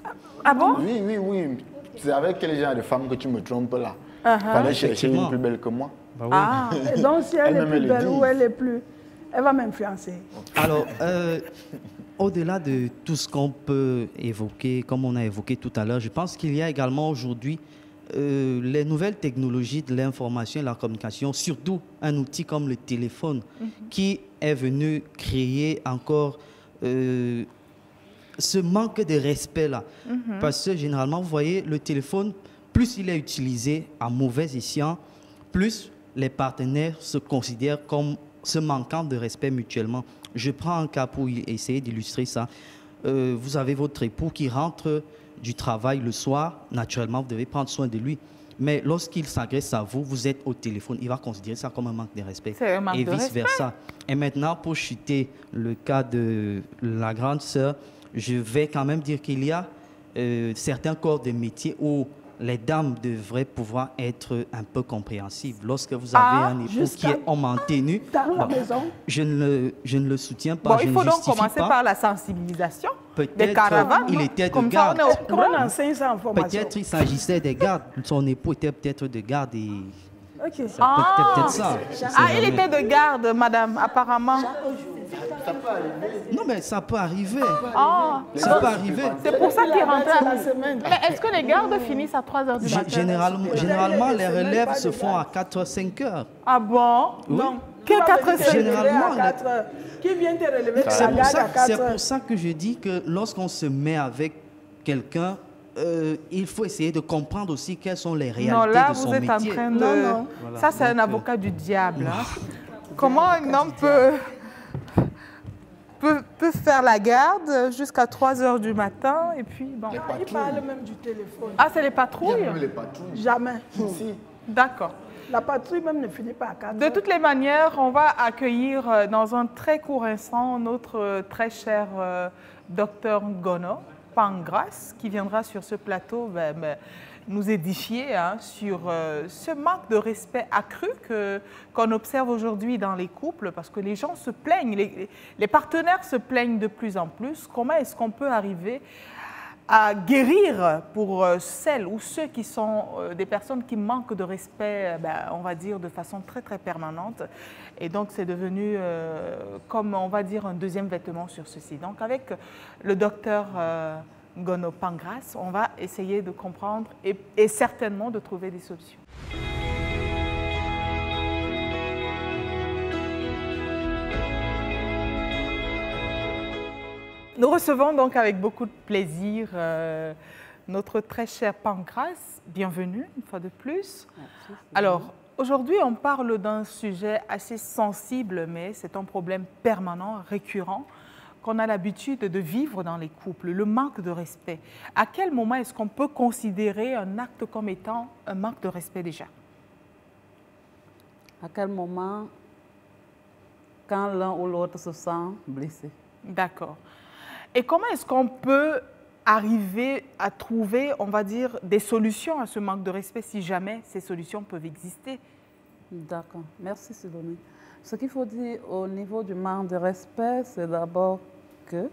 Ah bon? Oui. C'est avec quel genre de femme que tu me trompes là? Fallait chercher une plus belle que moi. Bah oui. Ah. Et donc, si elle est plus belle ou elle elle est plus... Elle va m'influencer. Alors, au-delà de tout ce qu'on peut évoquer, comme on a évoqué tout à l'heure, je pense qu'il y a également aujourd'hui les nouvelles technologies de l'information et de la communication, surtout un outil comme le téléphone, qui est venu créer encore ce manque de respect-là. Parce que généralement, vous voyez, le téléphone, plus il est utilisé à mauvais escient, plus les partenaires se considèrent comme se manquant de respect mutuellement. Je prends un cas pour essayer d'illustrer ça. Vous avez votre époux qui rentre du travail le soir, naturellement, vous devez prendre soin de lui. Mais lorsqu'il s'agresse à vous, vous êtes au téléphone, il va considérer ça comme un manque de respect. C'est un manque et de vice-versa. Et maintenant, pour chuter le cas de la grande sœur, je vais quand même dire qu'il y a certains corps de métier où les dames devraient pouvoir être un peu compréhensives. Lorsque vous avez un époux qui est homme en tenue, dans la maison. Je ne le soutiens pas, je il ne faut donc justifie commencer pas. par la sensibilisation des Peut-être caravanes. il était de Comme ça, garde. on est au courant. On enseigne ça en formation. Peut-être il s'agissait des gardes. Son époux était peut-être de garde et Ok. c'est peut-être ça. Je sais Ah, il jamais. était de garde, madame, apparemment. Non, mais ça peut arriver. Ah, Ça peut arriver. c'est pour ça qu'il rentrait. La semaine. Mais est-ce que les gardes finissent à 3 heures du matin? Généralement, les relèves se font à 4h, 5h. Ah bon? Oui. Donc, que 4 heures? Généralement, à 4 heures. Qui vient te relever C'est la pour, garde à 4 c'est heures? pour ça que je dis que lorsqu'on se met avec quelqu'un, il faut essayer de comprendre aussi quelles sont les réalités Non, là, de son vous êtes métier. en train de... Non. Voilà. Ça, c'est un Donc, avocat du diable. Hein. Comment un homme peut faire la garde jusqu'à 3 heures du matin et puis bon. Il parle même du téléphone. Ah, c'est les patrouilles? Jamais. D'accord. La patrouille même ne finit pas à 4 De heures. toutes les manières, on va accueillir dans un très court instant notre très cher docteur Ngono Pangras qui viendra sur ce plateau nous édifier sur ce manque de respect accru qu'on observe aujourd'hui dans les couples parce que les gens se plaignent, les partenaires se plaignent de plus en plus. Comment est-ce qu'on peut arriver à guérir pour celles ou ceux qui sont des personnes qui manquent de respect, on va dire, de façon très, très permanente. Et donc, c'est devenu, comme on va dire, un deuxième vêtement sur ceci. Donc, avec le docteur Ngono Pangras, on va essayer de comprendre et certainement de trouver des solutions. Nous recevons donc avec beaucoup de plaisir notre très cher Pangras. Bienvenue une fois de plus. Merci, alors, aujourd'hui, on parle d'un sujet assez sensible, mais c'est un problème permanent, récurrent, qu'on a l'habitude de vivre dans les couples, le manque de respect. À quel moment est-ce qu'on peut considérer un acte comme étant un manque de respect déjà? À quel moment, quand l'un ou l'autre se sent blessé? D'accord. Et comment est-ce qu'on peut arriver à trouver, on va dire, des solutions à ce manque de respect si jamais ces solutions peuvent exister? D'accord. Merci, Sidonie. Ce qu'il faut dire au niveau du manque de respect, c'est d'abord que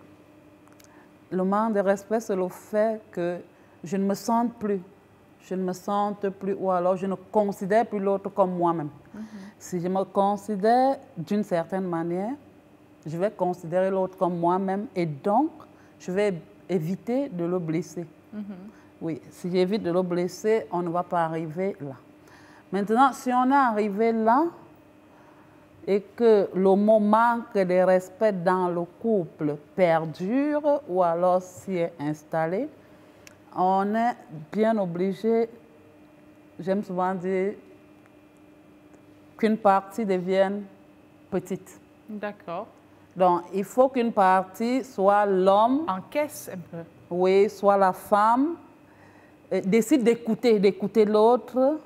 le manque de respect, c'est le fait que je ne me sente plus. Je ne me sente plus, ou alors je ne considère plus l'autre comme moi-même. Si je me considère d'une certaine manière, je vais considérer l'autre comme moi-même et donc, je vais éviter de le blesser. Oui, si j'évite de le blesser, on ne va pas arriver là. Maintenant, si on est arrivé là et que le mot manque de respect dans le couple perdure ou alors s'y est installé, on est bien obligé, j'aime souvent dire, qu'une partie devienne petite. D'accord. Donc, il faut qu'une partie soit l'homme, Encaisse un peu. oui, soit la femme, décide d'écouter l'autre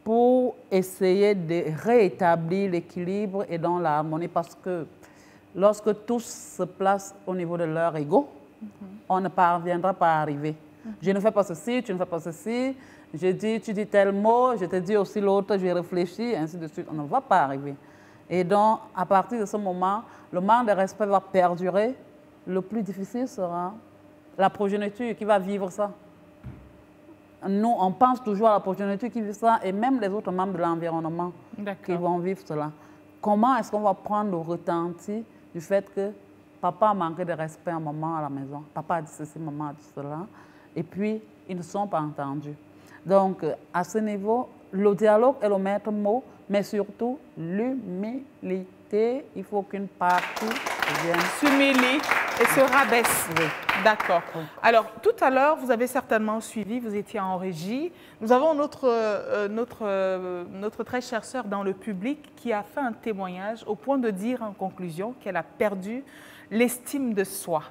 pour essayer de rétablir l'équilibre et dans l'harmonie. Parce que lorsque tous se placent au niveau de leur ego, on ne parviendra pas à arriver. Je ne fais pas ceci, tu ne fais pas ceci, tu dis tel mot, je te dis aussi l'autre, je réfléchis, ainsi de suite. On ne va pas arriver. Et donc, à partir de ce moment, le manque de respect va perdurer. Le plus difficile sera la progéniture qui va vivre ça. Nous, on pense toujours à la progéniture qui vit ça et même les autres membres de l'environnement qui vont vivre cela. Comment est-ce qu'on va prendre le retenti du fait que papa a manqué de respect à un moment à la maison, papa a dit ceci, maman a dit cela, et puis ils ne sont pas entendus. Donc, à ce niveau, le dialogue est le maître mot, mais surtout l'humilité. Il faut qu'une partie vienne S'humilie et se rabaisse. Oui. D'accord. Alors, tout à l'heure, vous avez certainement suivi, vous étiez en régie. Nous avons notre très chère sœur dans le public qui a fait un témoignage au point de dire en conclusion qu'elle a perdu l'estime de soi.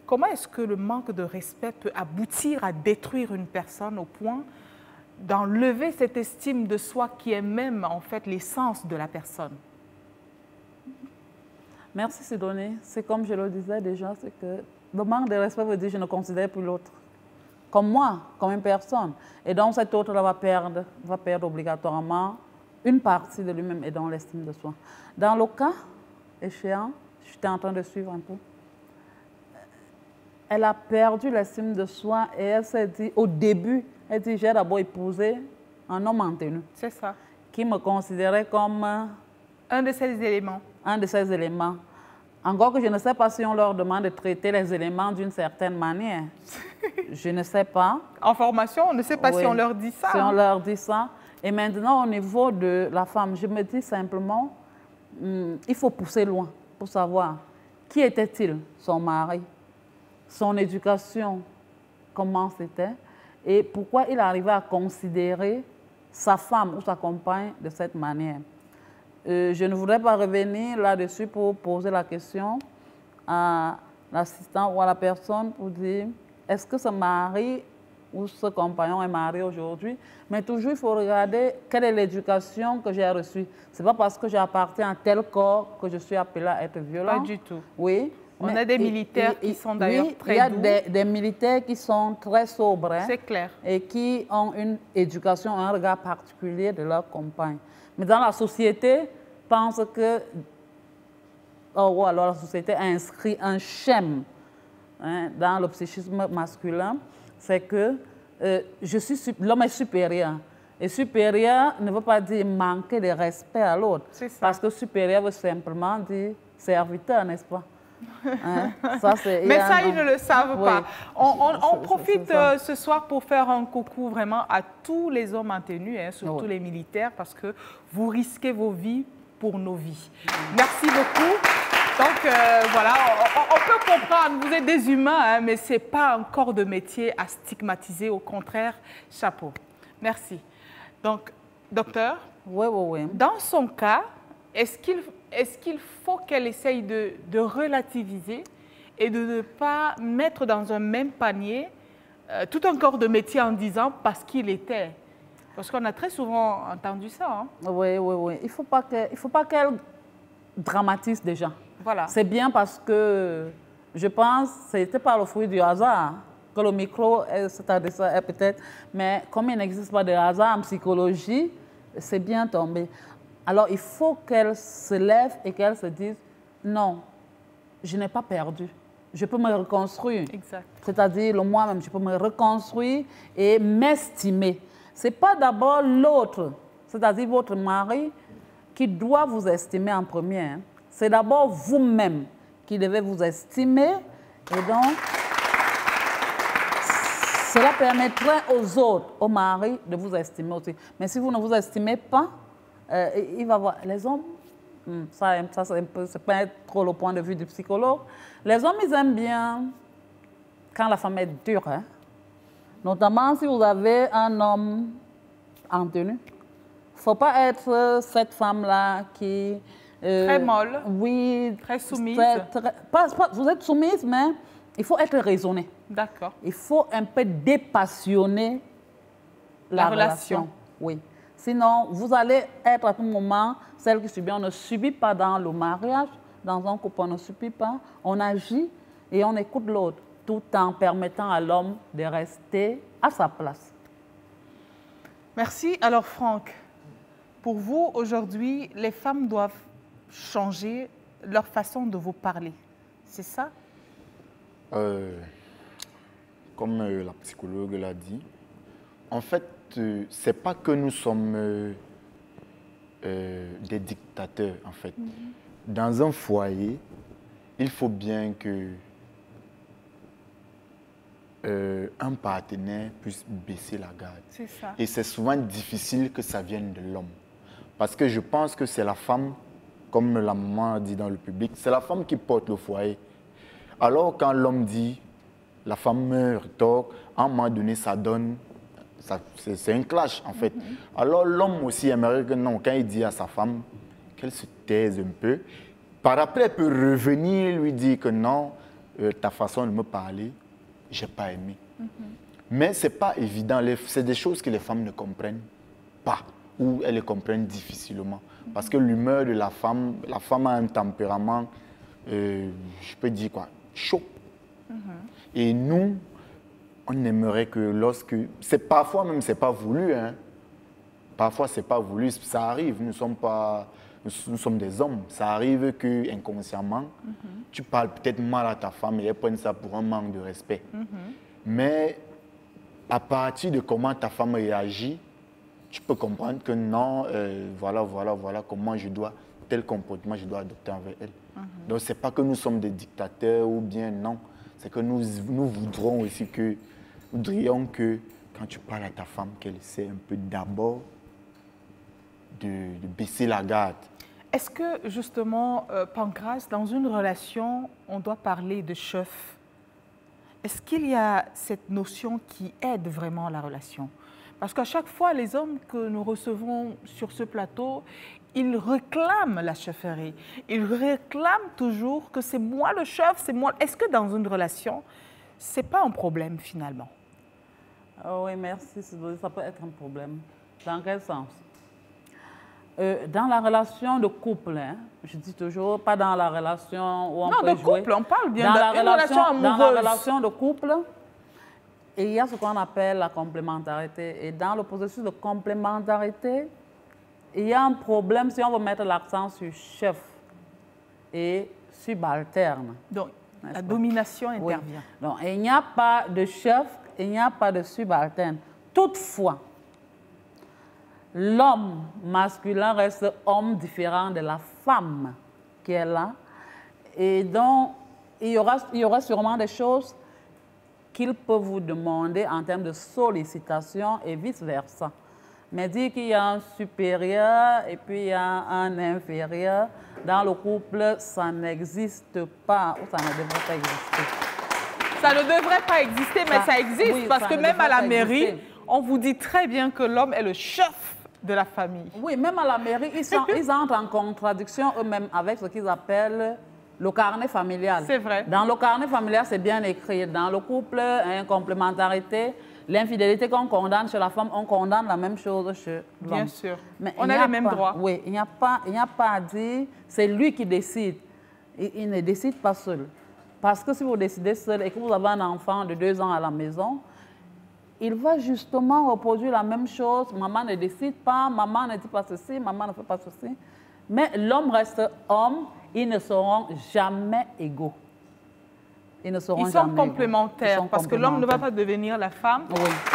Comment est-ce que le manque de respect peut aboutir à détruire une personne au point d'enlever cette estime de soi qui est même en fait l'essence de la personne? Merci Sidonie. C'est comme je le disais déjà, c'est que le manque de respect veut dire que je ne considère plus l'autre. comme moi, comme une personne. Et donc, cet autre-là va perdre obligatoirement une partie de lui-même et donc l'estime de soi. Dans le cas échéant, j'étais en train de suivre un peu, elle a perdu l'estime de soi et elle s'est dit, au début, elle dit, j'ai d'abord épousé un homme en tenue. C'est ça. Qui me considérait comme un de ces éléments. Un de ces éléments. Encore que je ne sais pas si on leur demande de traiter les éléments d'une certaine manière. Je ne sais pas. En formation, on ne sait pas si on leur dit ça. Si on leur dit ça. Et maintenant, au niveau de la femme, je me dis simplement, il faut pousser loin pour savoir qui était-il, son mari, son éducation, comment c'était, et pourquoi il arrivait à considérer sa femme ou sa compagne de cette manière. Je ne voudrais pas revenir là-dessus pour poser la question à l'assistant ou à la personne pour dire est-ce que ce mari ou ce compagnon est marié aujourd'hui? Mais toujours, il faut regarder quelle est l'éducation que j'ai reçue. Ce n'est pas parce que j'appartiens à tel corps que je suis appelée à être violente. Pas du tout. Oui. On a des militaires qui sont d'ailleurs très doux. Il y a des militaires qui sont très sobres. Hein, c'est clair. Et qui ont une éducation, un regard particulier de leur compagne. Mais dans la société, pense que, ou alors la société a inscrit un schème dans le psychisme masculin, c'est que l'homme est supérieur. Et supérieur ne veut pas dire manquer de respect à l'autre. Parce que supérieur veut simplement dire serviteur, n'est-ce pas? Ça, mais ça, ils ne le savent pas. On profite ce soir pour faire un coucou vraiment à tous les hommes en tenue, surtout les militaires, parce que vous risquez vos vies pour nos vies. Merci beaucoup. Donc, voilà, on peut comprendre, vous êtes des humains, mais ce n'est pas un corps de métier à stigmatiser, au contraire, chapeau. Merci. Donc, docteur, dans son cas, est-ce qu'il faut qu'elle essaye de relativiser et de ne pas mettre dans un même panier tout un corps de métier en disant parce qu'il était? Parce qu'on a très souvent entendu ça. Hein? Oui. Il ne faut pas qu'elle dramatise déjà. Voilà. C'est bien parce que je pense que ce n'était pas le fruit du hasard que le micro s'est adressé à peut-être. Mais comme il n'existe pas de hasard en psychologie, c'est bien tombé. Alors, il faut qu'elle se lève et qu'elle se dise « Non, je n'ai pas perdu. Je peux me reconstruire. » C'est-à-dire, le moi-même, je peux me reconstruire et m'estimer. Ce n'est pas d'abord l'autre, c'est-à-dire votre mari, qui doit vous estimer en premier. Hein. C'est d'abord vous-même qui devez vous estimer. Et donc, cela permettrait aux autres, au mari, de vous estimer aussi. Mais si vous ne vous estimez pas, il va voir les hommes, ça c'est pas trop le point de vue du psychologue. Les hommes, ils aiment bien quand la femme est dure. Hein? Notamment si vous avez un homme en tenue. Il ne faut pas être cette femme-là qui... très molle. Oui. Très soumise. Vous êtes soumise, mais il faut être raisonné. D'accord. Il faut un peu dépassionner la relation. Oui. Sinon, vous allez être à tout moment celle qui subit. On ne subit pas dans le mariage, dans un couple, on ne subit pas. On agit et on écoute l'autre, tout en permettant à l'homme de rester à sa place. Merci. Alors, Franck, pour vous, aujourd'hui, les femmes doivent changer leur façon de vous parler. C'est ça? Comme la psychologue l'a dit, en fait, ce n'est pas que nous sommes des dictateurs, en fait. Dans un foyer, il faut bien que un partenaire puisse baisser la garde. C'est ça. Et c'est souvent difficile que ça vienne de l'homme. Parce que je pense que c'est la femme, comme la maman a dit dans le public, c'est la femme qui porte le foyer. Alors quand l'homme dit, la femme meurt, tort, à un moment donné, ça donne... C'est un clash, en fait. Alors, l'homme aussi aimerait que non, quand il dit à sa femme qu'elle se taise un peu, par après, elle peut revenir lui dire que non, ta façon de me parler, je n'ai pas aimé. Mais ce n'est pas évident. C'est des choses que les femmes ne comprennent pas, ou elles les comprennent difficilement. Parce que l'humeur de la femme a un tempérament, je peux dire quoi, chaud. Et nous, on aimerait que lorsque... Parfois même, ce n'est pas voulu. Hein. Parfois, ce n'est pas voulu. Ça arrive. Nous sommes des hommes. Ça arrive que inconsciemment, tu parles peut-être mal à ta femme et elle prenne ça pour un manque de respect. Mais à partir de comment ta femme réagit, tu peux comprendre que non, voilà comment tel comportement je dois adopter envers elle. Donc, ce n'est pas que nous sommes des dictateurs ou bien non. C'est que nous voudrions que quand tu parles à ta femme, qu'elle essaie un peu d'abord de baisser la garde. Est-ce que, justement, Pancrace, dans une relation, on doit parler de chef? Est-ce qu'il y a cette notion qui aide vraiment la relation? Parce qu'à chaque fois, les hommes que nous recevons sur ce plateau, ils réclament la chefferie. Ils réclament toujours que c'est moi le chef, c'est moi. Est-ce que dans une relation, ce n'est pas un problème finalement? Oui, merci. Ça peut être un problème. Dans quel sens? Dans la relation de couple, hein, je dis toujours, pas dans la relation où on peut jouer. Non, de couple, on parle bien d'une relation amoureuse. Dans la relation de couple, il y a ce qu'on appelle la complémentarité. Et dans le processus de complémentarité, il y a un problème si on veut mettre l'accent sur chef et subalterne. Donc, la domination intervient. Oui. Donc, il n'y a pas de chef, il n'y a pas de subalterne. Toutefois, l'homme masculin reste homme différent de la femme qui est là. Et donc, il y aura sûrement des choses qu'il peut vous demander en termes de sollicitation et vice-versa. Mais dire qu'il y a un supérieur et puis il y a un inférieur, dans le couple, ça n'existe pas ou ça ne devrait pas exister. Ça ne devrait pas exister, mais ça existe. Oui, parce que même à la mairie, on vous dit très bien que l'homme est le chef de la famille. Oui, même à la mairie, ils entrent en contradiction eux-mêmes avec ce qu'ils appellent le carnet familial. C'est vrai. Dans le carnet familial, c'est bien écrit. Dans le couple, une complémentarité, l'infidélité qu'on condamne chez la femme, on condamne la même chose chez l'homme. Bien sûr. Mais on a les mêmes droits. Oui, il n'y a pas à dire, c'est lui qui décide. Il ne décide pas seul. Parce que si vous décidez seul et que vous avez un enfant de 2 ans à la maison, il va justement reproduire la même chose. Maman ne décide pas, maman ne dit pas ceci, maman ne fait pas ceci. Mais l'homme reste homme, ils ne seront jamais égaux. Ils sont complémentaires parce que l'homme ne va pas devenir la femme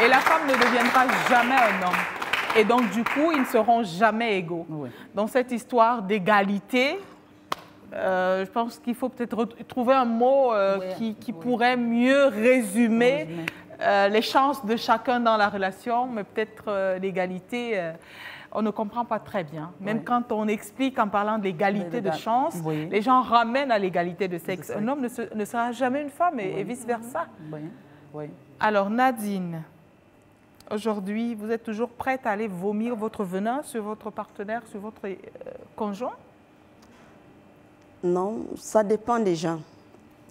et la femme ne deviendra jamais un homme. Et donc, du coup, ils ne seront jamais égaux. Dans cette histoire d'égalité, je pense qu'il faut peut-être trouver un mot qui pourrait mieux résumer les chances de chacun dans la relation, mais peut-être l'égalité, on ne comprend pas très bien. Même quand on explique en parlant de l'égalité de chance, les gens ramènent à l'égalité de sexe. Un homme ne sera jamais une femme et vice-versa. Alors Nadine, aujourd'hui, vous êtes toujours prête à aller vomir votre venin sur votre partenaire, sur votre conjoint? Non, ça dépend des gens.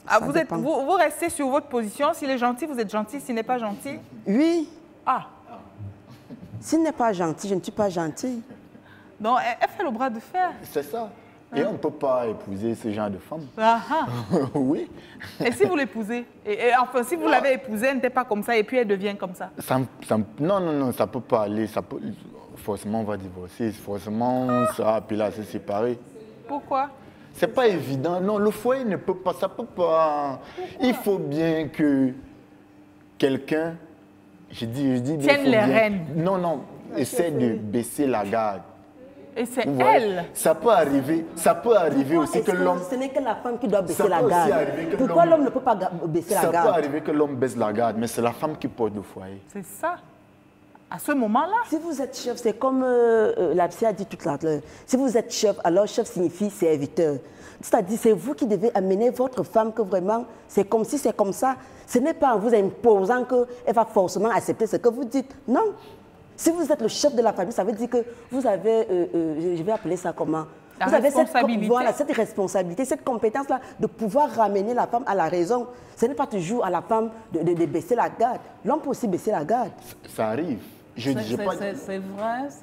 Ah, vous restez sur votre position. S'il est gentil, vous êtes gentil. S'il n'est pas gentil? Oui. Ah. S'il n'est pas gentil, je ne suis pas gentille. Donc, elle fait le bras de fer. C'est ça. Et on ne peut pas épouser ce genre de femme. Oui. Et si vous l'épousez? Enfin, si vous l'avez épousée, elle n'était pas comme ça et puis elle devient comme ça? Non, ça ne peut pas aller. Forcément, on va divorcer. Forcément, on sera appelé à se séparer. Pourquoi? C'est pas évident. Non, le foyer ne peut pas, ça peut pas. Il faut bien que quelqu'un, je dis tienne les rênes. Non, essaie de baisser la garde. Et c'est elle. Ça peut arriver aussi que l'homme... Ce n'est que la femme qui doit baisser la garde. Pourquoi l'homme ne peut pas baisser la garde? Ça peut arriver que l'homme baisse la garde, mais c'est la femme qui porte le foyer. C'est ça. À ce moment-là. Si vous êtes chef, c'est comme la psy a dit tout à l'heure. Si vous êtes chef, alors chef signifie serviteur. C'est-à-dire, c'est vous qui devez amener votre femme que vraiment, c'est comme si c'est comme ça. Ce n'est pas en vous imposant qu'elle va forcément accepter ce que vous dites. Non. Si vous êtes le chef de la famille, ça veut dire que vous avez, je vais appeler ça comment? Vous avez cette responsabilité, cette compétence-là de pouvoir ramener la femme à la raison. Ce n'est pas toujours à la femme de baisser la garde. L'homme peut aussi baisser la garde. Ça arrive. C'est vrai.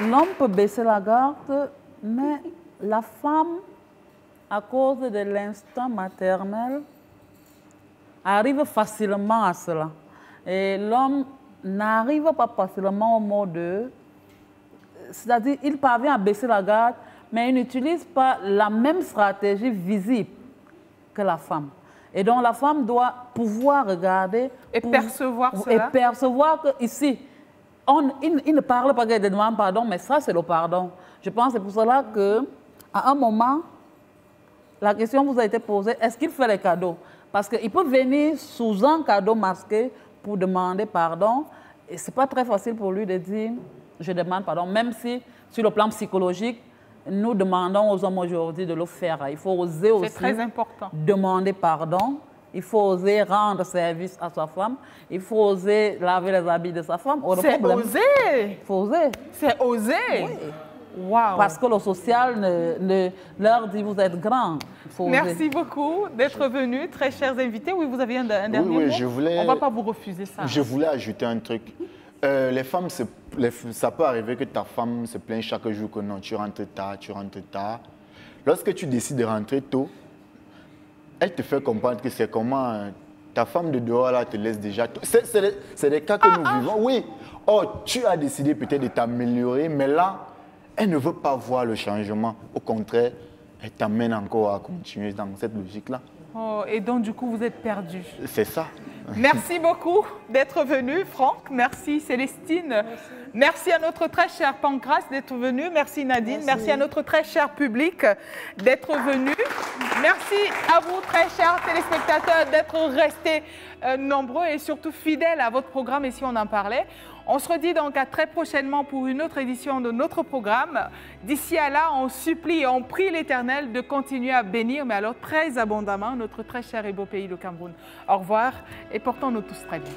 L'homme peut baisser la garde, mais la femme, à cause de l'instinct maternel, arrive facilement à cela. Et l'homme n'arrive pas facilement au mot de... C'est-à-dire, il parvient à baisser la garde, mais il n'utilise pas la même stratégie visible que la femme. Et donc, la femme doit pouvoir regarder... Et percevoir cela. Et percevoir qu'ici, il ne parle pas de demande pardon, mais ça, c'est le pardon. Je pense que c'est pour cela qu'à un moment, la question vous a été posée, est-ce qu'il fait les cadeaux? Parce qu'il peut venir sous un cadeau masqué pour demander pardon. Et ce n'est pas très facile pour lui de dire, je demande pardon, même si, sur le plan psychologique, nous demandons aux hommes aujourd'hui de le faire. Il faut oser aussi très important. Demander pardon. Il faut oser rendre service à sa femme. Il faut oser laver les habits de sa femme. C'est oser. Il faut oser. C'est oser. Oui. Wow. Parce que le social leur dit vous êtes grand. Merci beaucoup d'être venu, très chers invités. Oui, vous aviez un dernier mot. On ne va pas vous refuser ça. Je voulais ajouter un truc. Les femmes, ça peut arriver que ta femme se plaigne chaque jour que non, tu rentres tard. Lorsque tu décides de rentrer tôt, elle te fait comprendre que c'est comment ta femme de dehors là te laisse déjà. C'est des cas que nous vivons. Oui. Oh, tu as décidé peut-être de t'améliorer, mais là, elle ne veut pas voir le changement. Au contraire, elle t'amène encore à continuer dans cette logique-là. Oh, et donc, du coup, vous êtes perdu. C'est ça. Merci beaucoup d'être venu, Franck. Merci, Célestine. Merci à notre très cher Pancras d'être venu. Merci, Nadine. Merci à notre très cher public d'être venu. Merci à vous, très chers téléspectateurs, d'être restés nombreux et surtout fidèles à votre programme. Et si on en parlait, on se redit donc à très prochainement pour une autre édition de notre programme. D'ici à là, on supplie et on prie l'Éternel de continuer à bénir, mais alors très abondamment, notre très cher et beau pays, le Cameroun. Au revoir et portons-nous tous très bien.